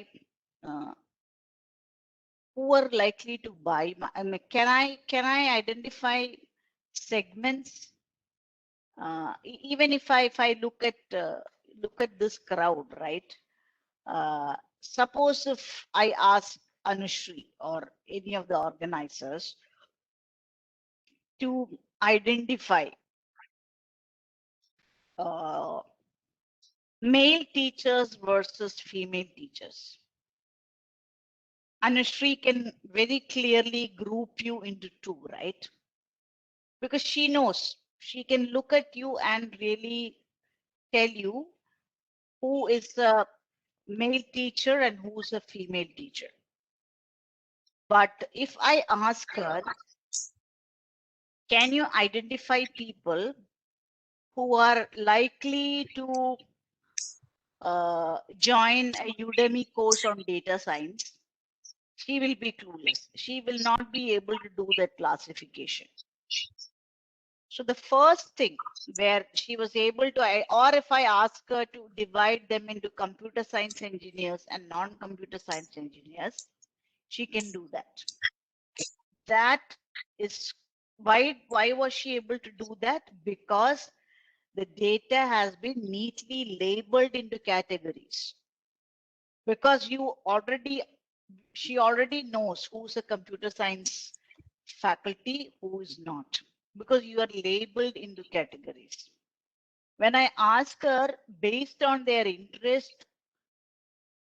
who are likely to buy? I mean, can I identify segments? Even if I look at this crowd, right? Suppose if I ask Anushri or any of the organizers to identify uh, male teachers versus female teachers, Anushri can very clearly group you into two, right? Because she knows, she can look at you and really tell you who is a male teacher and who's a female teacher. But if I ask her, can you identify people who are likely to join a Udemy course on data science? She will be clueless. She will not be able to do that classification. So the first thing where she was able to, or if I ask her to divide them into computer science engineers and non-computer science engineers, she can do that. That is why was she able to do that? Because the data has been neatly labeled into categories. Because she already knows who's a computer science faculty, who is not, because you are labeled into categories. When I ask her based on their interest,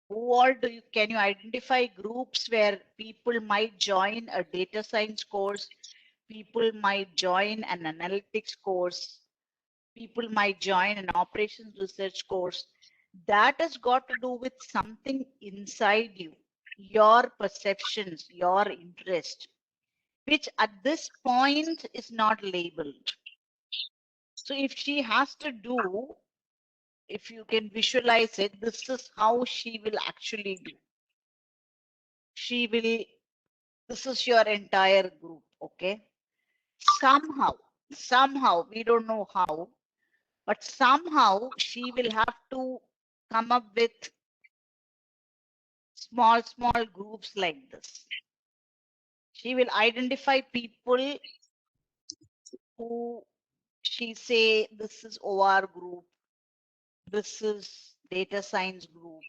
who all can you identify groups where people might join a data science course, people might join an analytics course, people might join an operations research course. That has got to do with something inside you, your perceptions, your interest, which at this point is not labeled. So if she has to do, if you can visualize it, this is how she will actually do. She will, this is your entire group, okay? Somehow, we don't know how, but somehow she will have to come up with small groups like this. She will identify people who she say, this is OR group, this is data science group,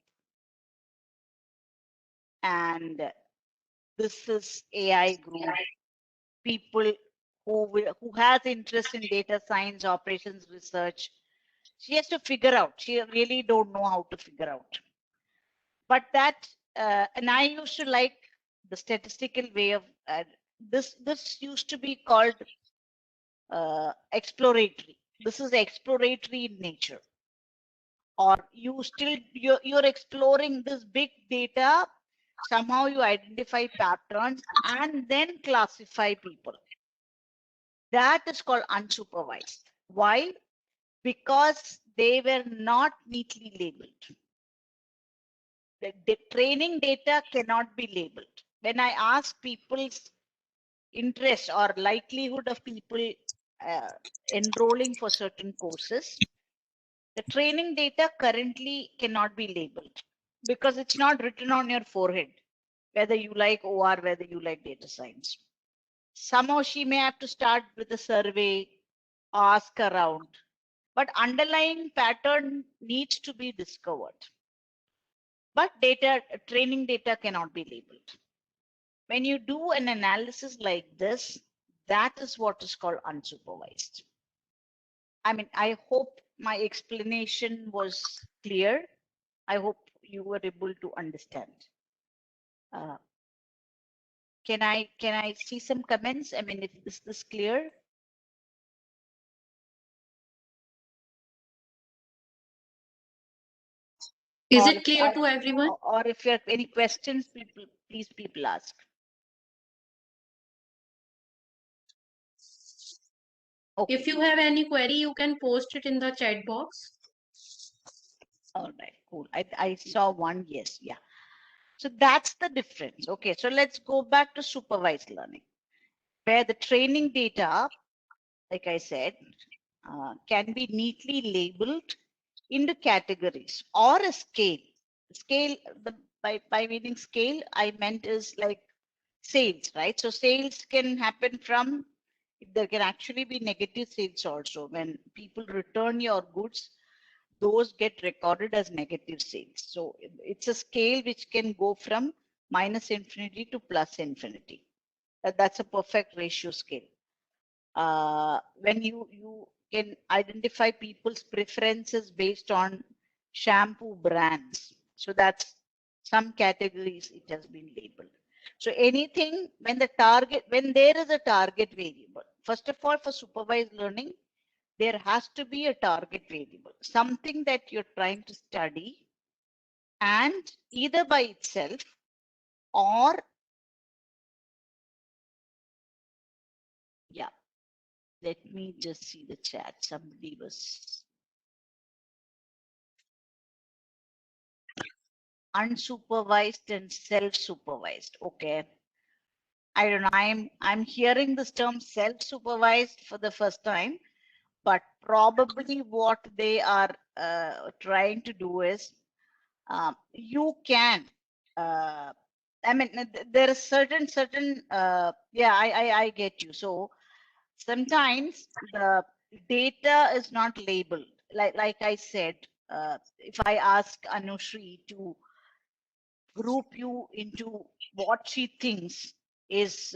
and this is AI group, people who has interest in data science, operations research. She has to figure out. She really don't know how to figure out. But that, and I used to like the statistical way of this. This used to be called exploratory. This is exploratory in nature. Or you're exploring this big data. Somehow you identify patterns and then classify people. That is called unsupervised. Why? Because they were not neatly labeled. The training data cannot be labeled. When I ask people's interest or likelihood of people enrolling for certain courses, the training data currently cannot be labeled because it's not written on your forehead, whether you like OR, whether you like data science. Somehow she may have to start with a survey, ask around, but underlying pattern needs to be discovered. But training data cannot be labeled. When you do an analysis like this, that is what is called unsupervised. I mean, I hope my explanation was clear. I hope you were able to understand. Uh, can I see some comments? I mean, is this clear? Is Or it clear to everyone? if you have any questions, please people ask. Okay. If you have any query, you can post it in the chat box. All right, cool. I saw one, yes, yeah. So that's the difference. Okay, so let's go back to supervised learning, where the training data, like I said, can be neatly labeled into categories or a scale. Scale, by meaning scale, I meant is like sales, right? So sales can happen from, there can actually be negative sales also. When people return your goods, those get recorded as negative sales. So it's a scale which can go from minus infinity to plus infinity. That's a perfect ratio scale. When you can identify people's preferences based on shampoo brands. So that's some categories it has been labeled. So anything when the target, when there is a target variable, first of all, for supervised learning, there has to be a target variable, something that you're trying to study, and either by itself or, yeah, let me just see the chat. Somebody was unsupervised and self-supervised. Okay. I don't know. I'm hearing this term self-supervised for the first time, but probably what they are trying to do is you can. I mean, there is certain. Yeah, I get you. So sometimes the data is not labeled. Like I said, if I ask Anushri to group you into what she thinks is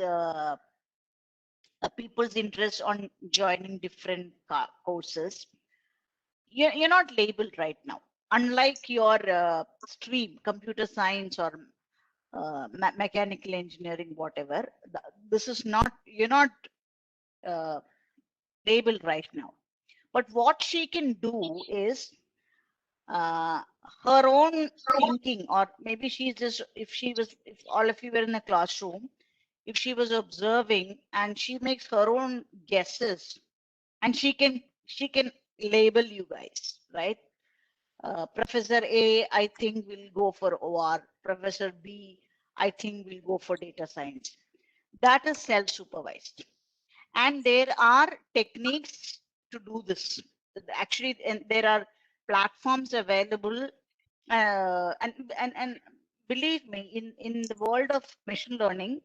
people's interest on joining different courses, you're not labeled right now. Unlike your stream, computer science or mechanical engineering, whatever, this is not, you're not uh, labeled right now. But what she can do is uh, her own thinking, or maybe she's just, if all of you were in a classroom, if she was observing and she makes her own guesses, and she can label you guys, right? Professor A, I think will go for OR. Professor B, I think will go for data science. That is self-supervised. And there are techniques to do this. Actually, and there are platforms available. And believe me, in the world of machine learning,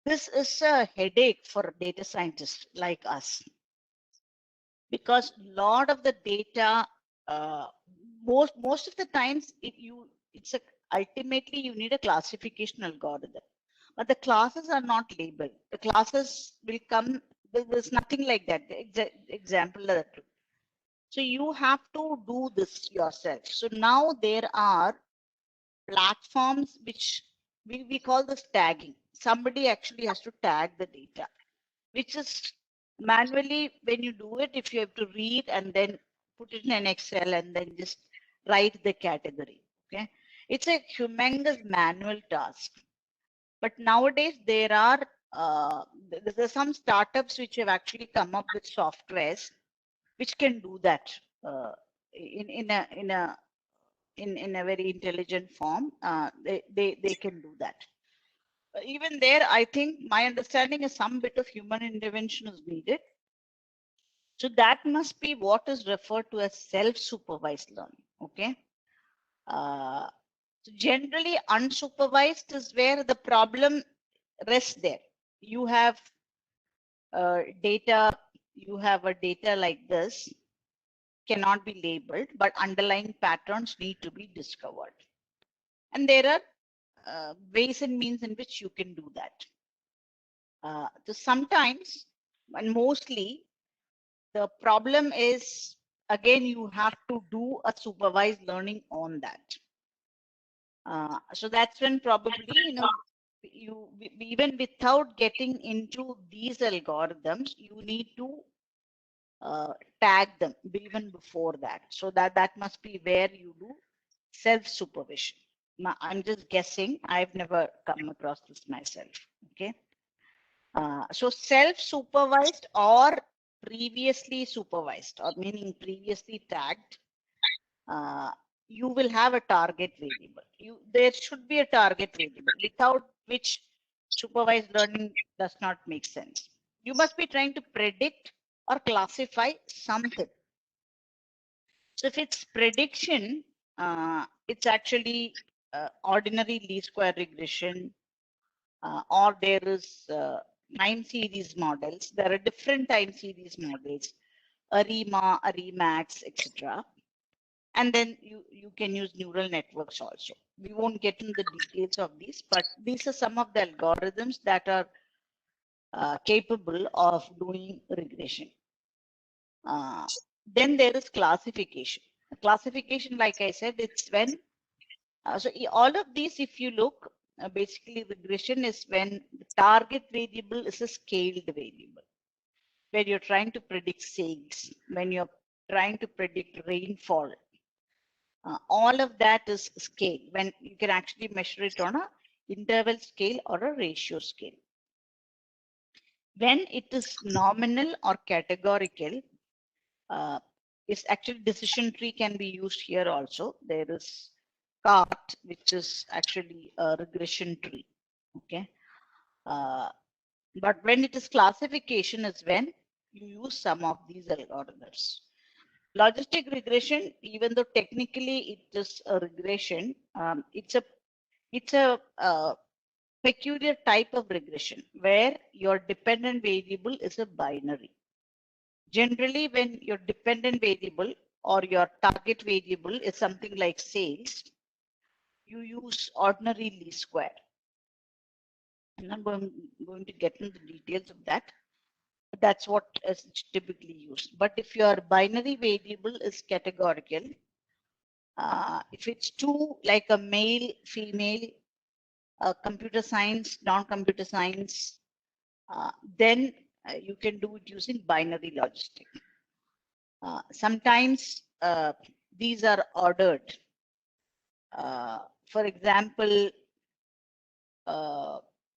this is a headache for data scientists like us, because a lot of the data, uh, most of the times, it's a, ultimately you need a classification algorithm, but the classes are not labeled. The classes will come, there's nothing like that. The example of that. So you have to do this yourself. So now there are platforms which we call this tagging. Somebody actually has to tag the data, which is manually. When you do it, if you have to read and then put it in an Excel and then just write the category. Okay. It's a humongous manual task. But nowadays there are there's some startups which have actually come up with softwares which can do that in a very intelligent form. They can do that. Even there, I think my understanding is some bit of human intervention is needed. So that must be what is referred to as self-supervised learning. Okay. So generally, unsupervised is where the problem rests there. You have data, you have a data like this, cannot be labeled, but underlying patterns need to be discovered. And there are ways and means in which you can do that. So sometimes, and mostly, the problem is, again, you have to do a supervised learning on that. So that's when probably, you even without getting into these algorithms, you need to tag them even before that. So that must be where you do self-supervision. I'm just guessing. I've never come across this myself. Okay. So self-supervised or previously supervised, or meaning previously tagged, you will have a target variable. There should be a target variable, without which supervised learning does not make sense. You must be trying to predict or classify something. So if it's prediction, it's actually ordinary least square regression, or there is time series models. There are different time series models, ARIMA, ARIMAX, etc. And then you can use neural networks also. We won't get into the details of these, but these are some of the algorithms that are capable of doing regression. Then there is classification. Classification, like I said, it's when, all of these, if you look, basically regression is when the target variable is a scaled variable. When you're trying to predict sales, when you're trying to predict rainfall, all of that is scale, when you can actually measure it on a interval scale or a ratio scale. When it is nominal or categorical, is actually decision tree can be used here also. There is CART, which is actually a regression tree. Okay. But when it is classification is when you use some of these algorithms. Logistic regression, even though technically it is a regression, it's a peculiar type of regression where your dependent variable is a binary. Generally, when your dependent variable or your target variable is something like sales, you use ordinary least square. I'm not going to get into the details of that. But that's what is typically used. But if your binary variable is categorical, if it's two, like a male, female, computer science, non-computer science, then you can do it using binary logistic. Sometimes these are ordered. For example,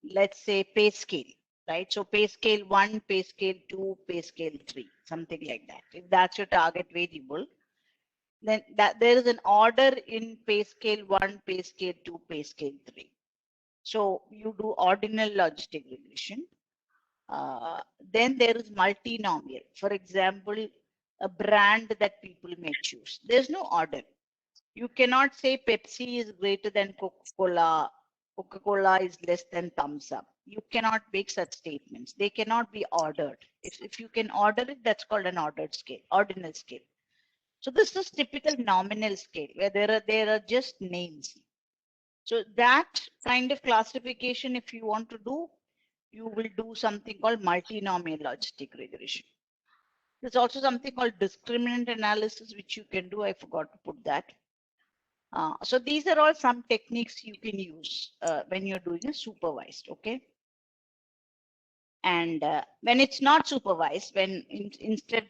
let's say pay scale, right? So pay scale 1, pay scale 2, pay scale 3, something like that. If that's your target variable, then that there is an order in pay scale 1, pay scale 2, pay scale 3. So you do ordinal logistic regression. Then there is multinomial. For example, a brand that people may choose. There's no order. You cannot say Pepsi is greater than Coca-Cola, Coca-Cola is less than thumbs up. You cannot make such statements. They cannot be ordered. If you can order it, that's called an ordered scale, ordinal scale. So this is typical nominal scale where there are just names. So that kind of classification, if you want to do, you will do something called multinomial logistic regression. There's also something called discriminant analysis, which you can do. I forgot to put that. So these are all some techniques you can use when you're doing a supervised, okay? And when it's not supervised, when instead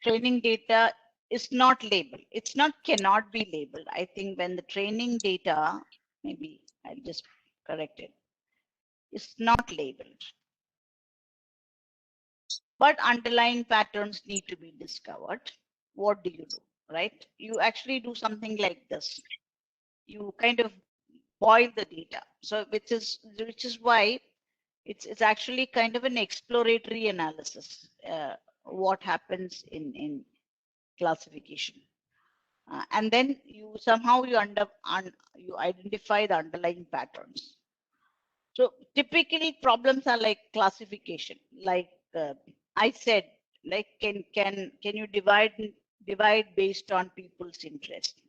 training data is not labeled, it's not cannot be labeled. I think when the training data, maybe I'll just correct it, is not labeled. But underlying patterns need to be discovered. What do you do, right? You actually do something like this. You kind of boil the data. So which is why it's actually kind of an exploratory analysis. What happens in classification, and then you somehow you identify the underlying patterns. So typically problems are like classification, like I said, like can you divide based on people's interest.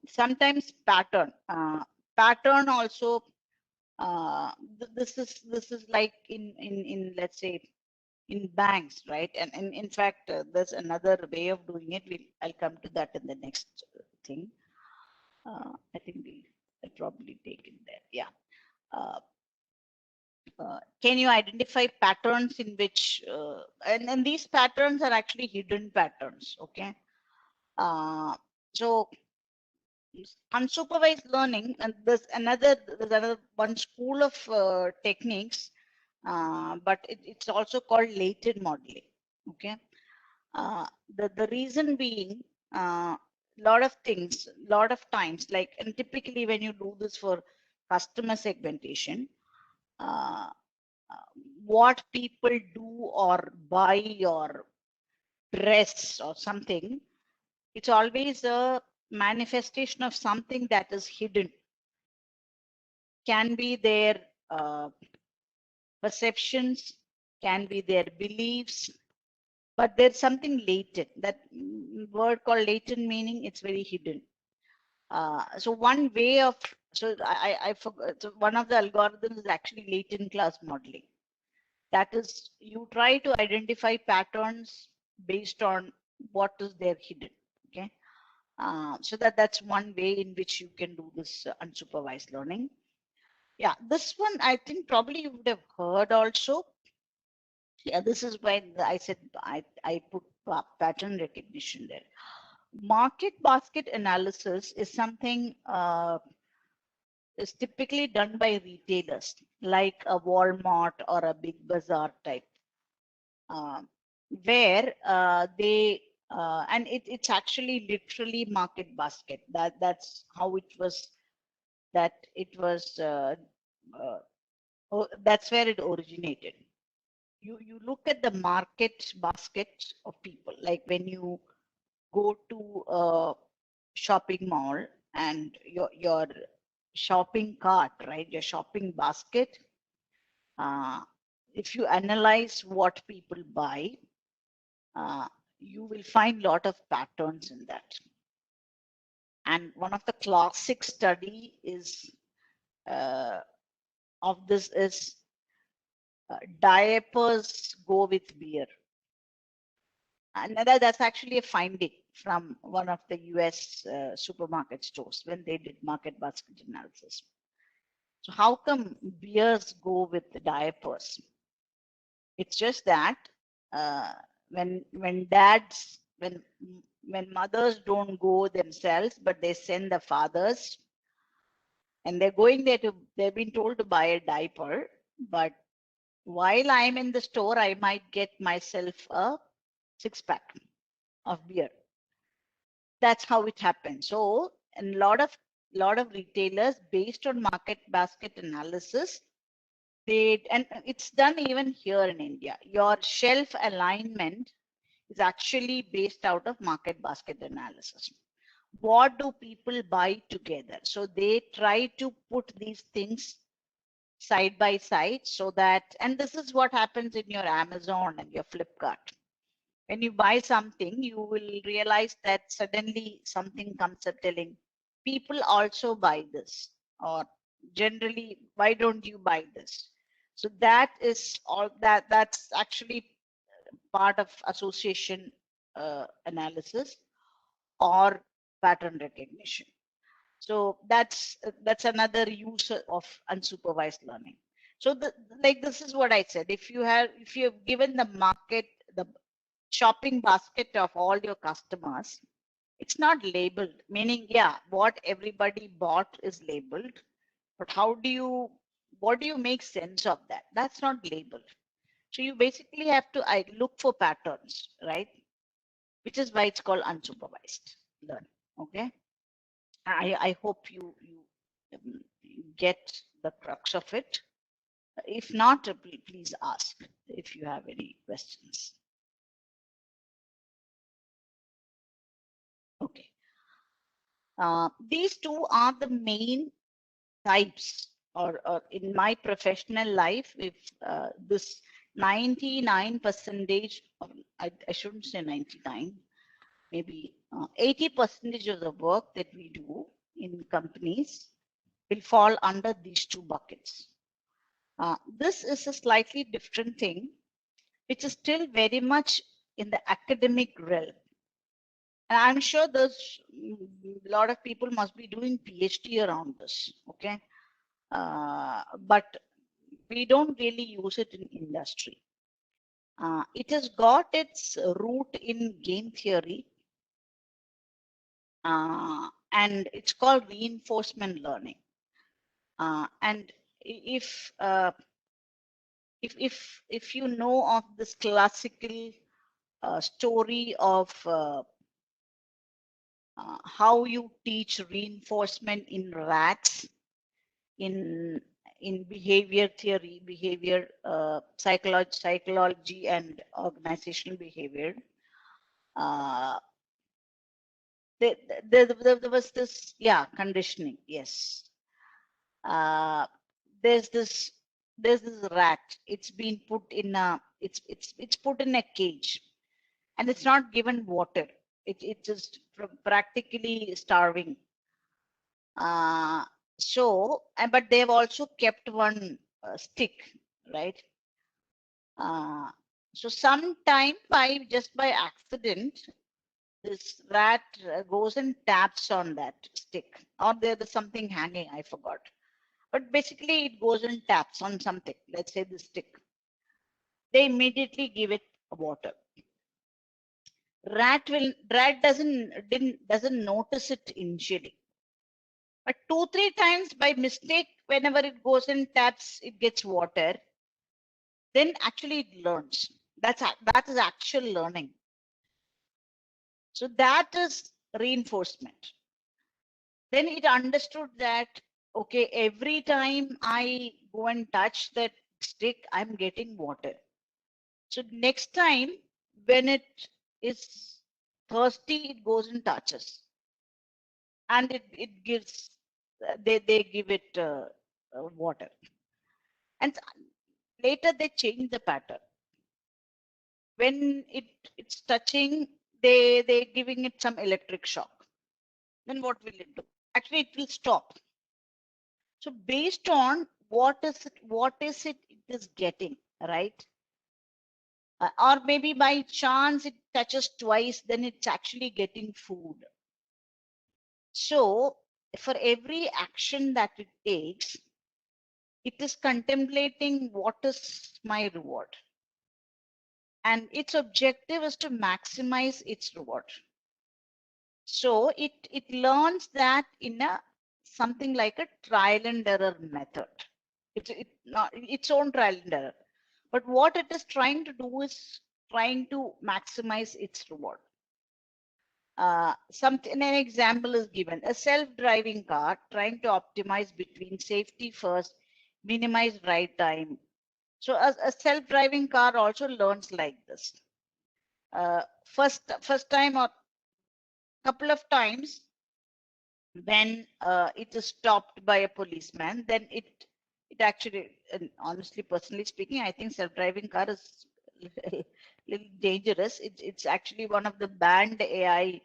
Sometimes pattern also. This is like in let's say in banks, right? And in fact, there's another way of doing it. I'll come to that in the next thing. I think I'll probably take it there. Yeah. Can you identify patterns in which, and these patterns are actually hidden patterns, okay? So unsupervised learning, and there's another one school of techniques, but it's also called latent modeling, okay? The reason being, lot of times, like, and typically when you do this for customer segmentation, uh, what people do or buy or dress or something, it's always a manifestation of something that is hidden. Can be their perceptions, can be their beliefs, but there's something latent. That word called latent meaning, it's very hidden. So one way of, so I forgot, so one of the algorithms is actually latent class modeling. That is, you try to identify patterns based on what is there hidden. Okay. So that's one way in which you can do this unsupervised learning. Yeah, this one I think probably you would have heard also. Yeah, this is why I said I put pattern recognition there. Market basket analysis is something is typically done by retailers like a Walmart or a Big Bazaar type, uh, where they and it's actually literally market basket. That's how it was. That it was. That's where it originated. You look at the market basket of people, like when you go to a shopping mall and your shopping cart, right, your shopping basket, if you analyze what people buy, uh, you will find a lot of patterns in that. And one of the classic study is of this is diapers go with beer. And that's actually a finding from one of the US supermarket stores when they did market basket analysis. So how come beers go with the diapers? It's just that uh, when dads when mothers don't go themselves, but they send the fathers, and they're going there to they've been told to buy a diaper, but while I'm in the store, I might get myself a 6-pack of beer. That's how it happens. So, and lot of retailers, based on market basket analysis, they and it's done even here in India. Your shelf alignment is actually based out of market basket analysis. What do people buy together? So they try to put these things side by side so that, and this is what happens in your Amazon and your Flipkart. When you buy something, you will realize that suddenly something comes up telling people also buy this, or generally, why don't you buy this? So that is all that's actually part of association analysis or pattern recognition. So that's another use of unsupervised learning. So like this is what I said. If you have given the market the shopping basket of all your customers, it's not labeled, meaning, yeah, what everybody bought is labeled, but what do you make sense of that? That's not labeled. So you basically have to look for patterns, right? Which is why it's called unsupervised learning. Okay. I hope you um, get the crux of it. If not, please ask if you have any questions. Okay. These two are the main types, or in my professional life, if this 99 percentage, I shouldn't say 99, maybe 80 percentage of the work that we do in companies will fall under these two buckets. This is a slightly different thing, which is still very much in the academic realm. And I'm sure there's a lot of people must be doing PhD around this. Okay. But we don't really use it in industry. It has got its root in game theory, and it's called reinforcement learning. And if you know of this classical story of how you teach reinforcement in rats, in behavior theory, behavior psychology and organizational behavior, there was this, yeah, conditioning, yes. There's this there's this rat. It's been put in a it's put in a cage, and it's not given water. It's just practically starving. Uh, but they've also kept one stick, right? Uh, so sometime by accident, this rat goes and taps on that stick, or there's something hanging. I forgot. But basically, it goes and taps on something. Let's say the stick. They immediately give it water. Rat doesn't notice it initially, but 2-3 times by mistake, whenever it goes and taps, it gets water. Then actually it learns. That is actual learning. So that is reinforcement. Then it understood that, okay, every time I go and touch that stick, I'm getting water. So next time when it is thirsty, it goes and touches, and it gives they give it water, and later they change the pattern. When it's touching, they giving it some electric shock. Then what will it do? Actually, it will stop. So based on what is it is getting, right? Or maybe by chance it touches twice, then it's actually getting food. So for every action that it takes, it is contemplating what is my reward. And its objective is to maximize its reward. So it learns that in a something like a trial and error method. Not its own trial and error. But what it is trying to do is trying to maximize its reward. An example is given: a self-driving car trying to optimize between safety first, minimize ride time. So a self-driving car also learns like this. First time or couple of times when it is stopped by a policeman, then it actually, and honestly, personally speaking, I think self-driving car is little dangerous. It's actually one of the banned AI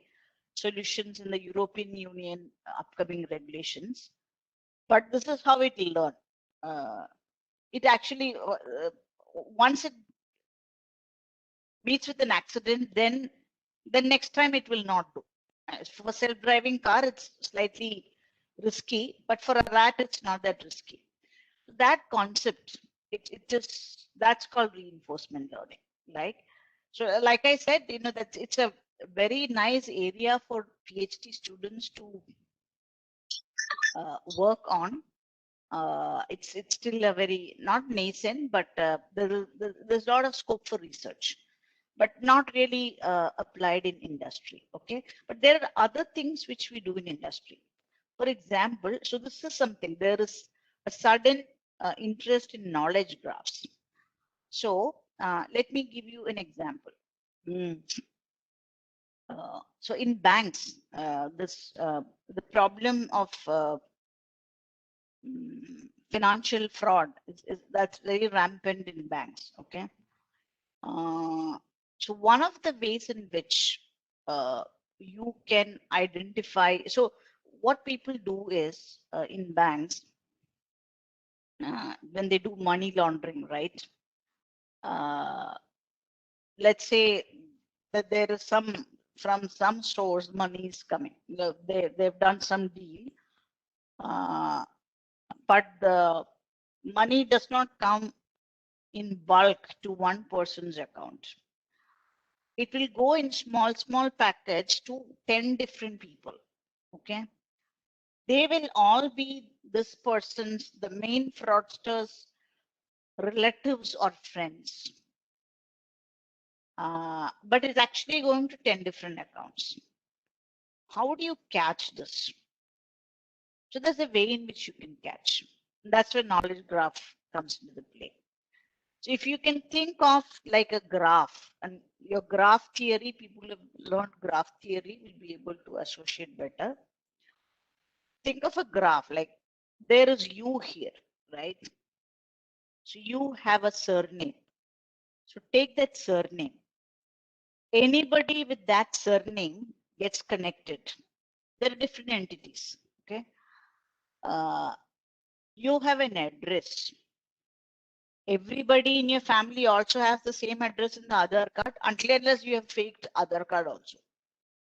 solutions in the European Union upcoming regulations. But this is how it will learn. It actually, once it meets with an accident, then the next time it will not do. For self-driving car, it's slightly risky, but for a rat, it's not that risky. That concept, that's called reinforcement learning, right? So, like I said, that it's a very nice area for PhD students to work on. It's still a very not nascent, but there's a lot of scope for research, but not really applied in industry. Okay, but there are other things which we do in industry. For example, so this is something, there is a sudden interest in knowledge graphs. So let me give you an example. Mm. So in banks, the problem of financial fraud that's very rampant in banks. Okay, so one of the ways in which you can identify, so what people do is in banks, when they do money laundering, right? Let's say that there is from some source money is coming. They've done some deal, but the money does not come in bulk to one person's account. It will go in small package to 10 different people. Okay, they will all be this person's, the main fraudsters, relatives or friends, but it's actually going to 10 different accounts. How do you catch this? So there's a way in which you can catch. That's where knowledge graph comes into the play. So if you can think of like a graph, and your graph theory, people who have learned graph theory will be able to associate better. Think of a graph like there is you here, right? So you have a surname. So take that surname. Anybody with that surname gets connected. There are different entities. Okay. You have an address. Everybody in your family also has the same address in the Aadhaar card, unless you have faked Aadhaar card also.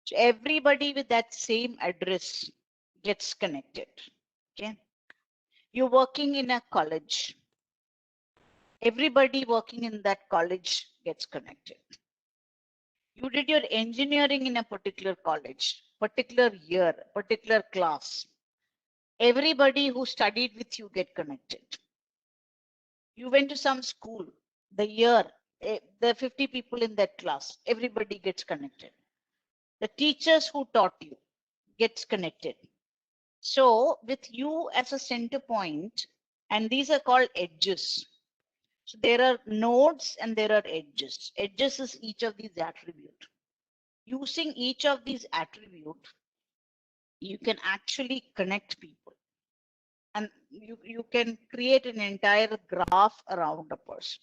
So everybody with that same address gets connected. Okay. You're working in a college. Everybody working in that college gets connected. You did your engineering in a particular college, particular year, particular class. Everybody who studied with you get connected. You went to some school, the year, there are 50 people in that class, everybody gets connected. The teachers who taught you gets connected. So with you as a center point, and these are called edges. So there are nodes and there are edges. Edges is each of these attributes. Using each of these attributes, you can actually connect people. And you can create an entire graph around a person.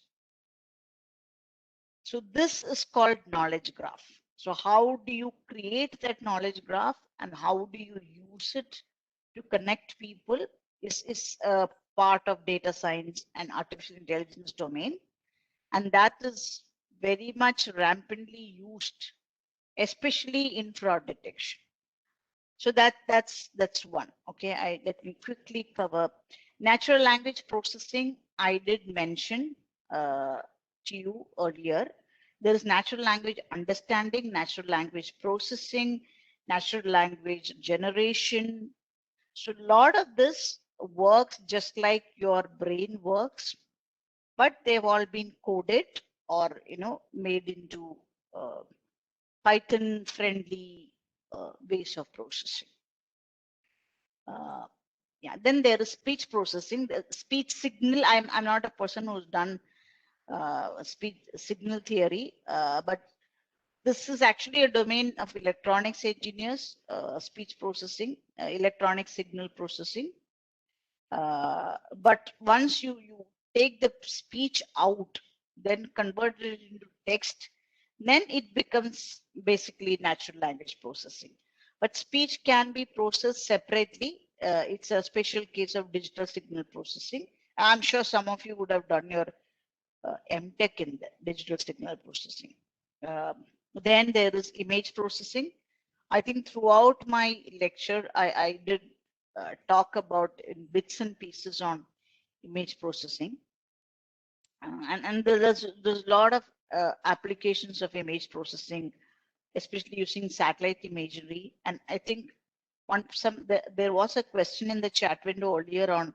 So this is called knowledge graph. So how do you create that knowledge graph and how do you use it to connect people is a part of data science and artificial intelligence domain. And that is very much rampantly used, especially in fraud detection. So that's one. Okay, let me quickly cover natural language processing. I did mention to you earlier. There is natural language understanding, natural language processing, natural language generation. So a lot of this works just like your brain works, but they've all been coded or made into Python friendly ways of processing. Yeah, then there is speech processing, the speech signal. I'm not a person who's done speech signal theory, but this is actually a domain of electronics engineers, speech processing, electronic signal processing. But once you take the speech out, then convert it into text, then it becomes basically natural language processing. But speech can be processed separately. It's a special case of digital signal processing. I'm sure some of you would have done your MTech in the digital signal processing. Then there is image processing. I think throughout my lecture, I did talk about in bits and pieces on image processing. And there's a lot of applications of image processing, especially using satellite imagery. And I think there was a question in the chat window earlier on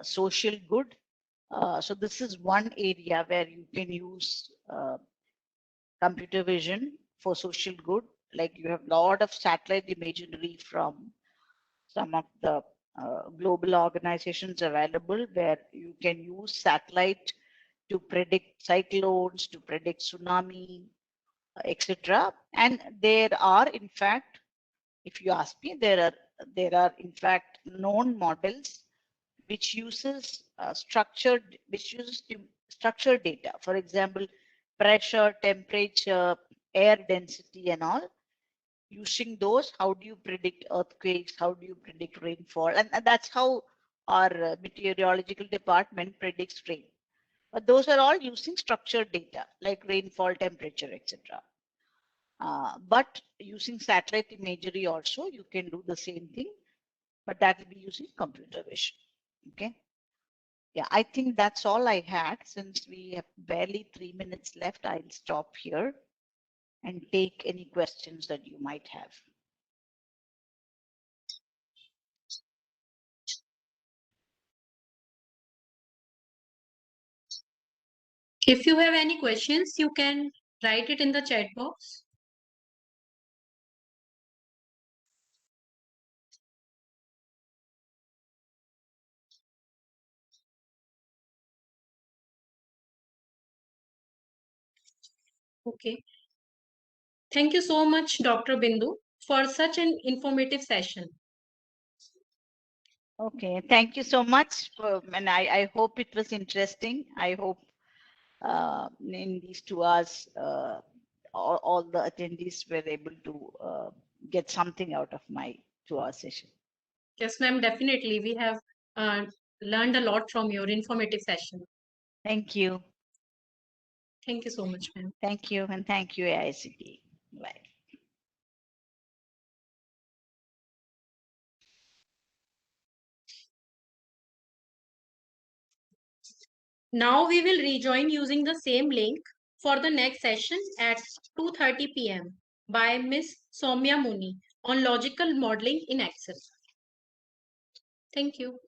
social good. So this is one area where you can use computer vision for social good. Like you have a lot of satellite imagery from some of the global organizations available where you can use satellite to predict cyclones, to predict tsunami, etc. And there are, in fact, if you ask me, there are in fact known models which uses structured data. For example, pressure, temperature, air density, and all. Using those, how do you predict earthquakes? How do you predict rainfall? And that's how our meteorological department predicts rain. But those are all using structured data like rainfall, temperature, etc. But using satellite imagery also, you can do the same thing, but that will be using computer vision. Okay. Yeah, I think that's all I had. Since we have barely 3 minutes left, I'll stop here and take any questions that you might have. If you have any questions, you can write it in the chat box. Okay. Thank you so much, Dr. Bindu, for such an informative session. Okay, thank you so much. And I hope it was interesting. I hope in these 2 hours, all the attendees were able to get something out of my 2 hour session. Yes, ma'am, definitely. We have learned a lot from your informative session. Thank you. Thank you so much, ma'am. Thank you. And thank you, AICT. Bye. Now we will rejoin using the same link for the next session at 2:30 p.m. by Miss Soumya Muni on logical modeling in Excel. Thank you.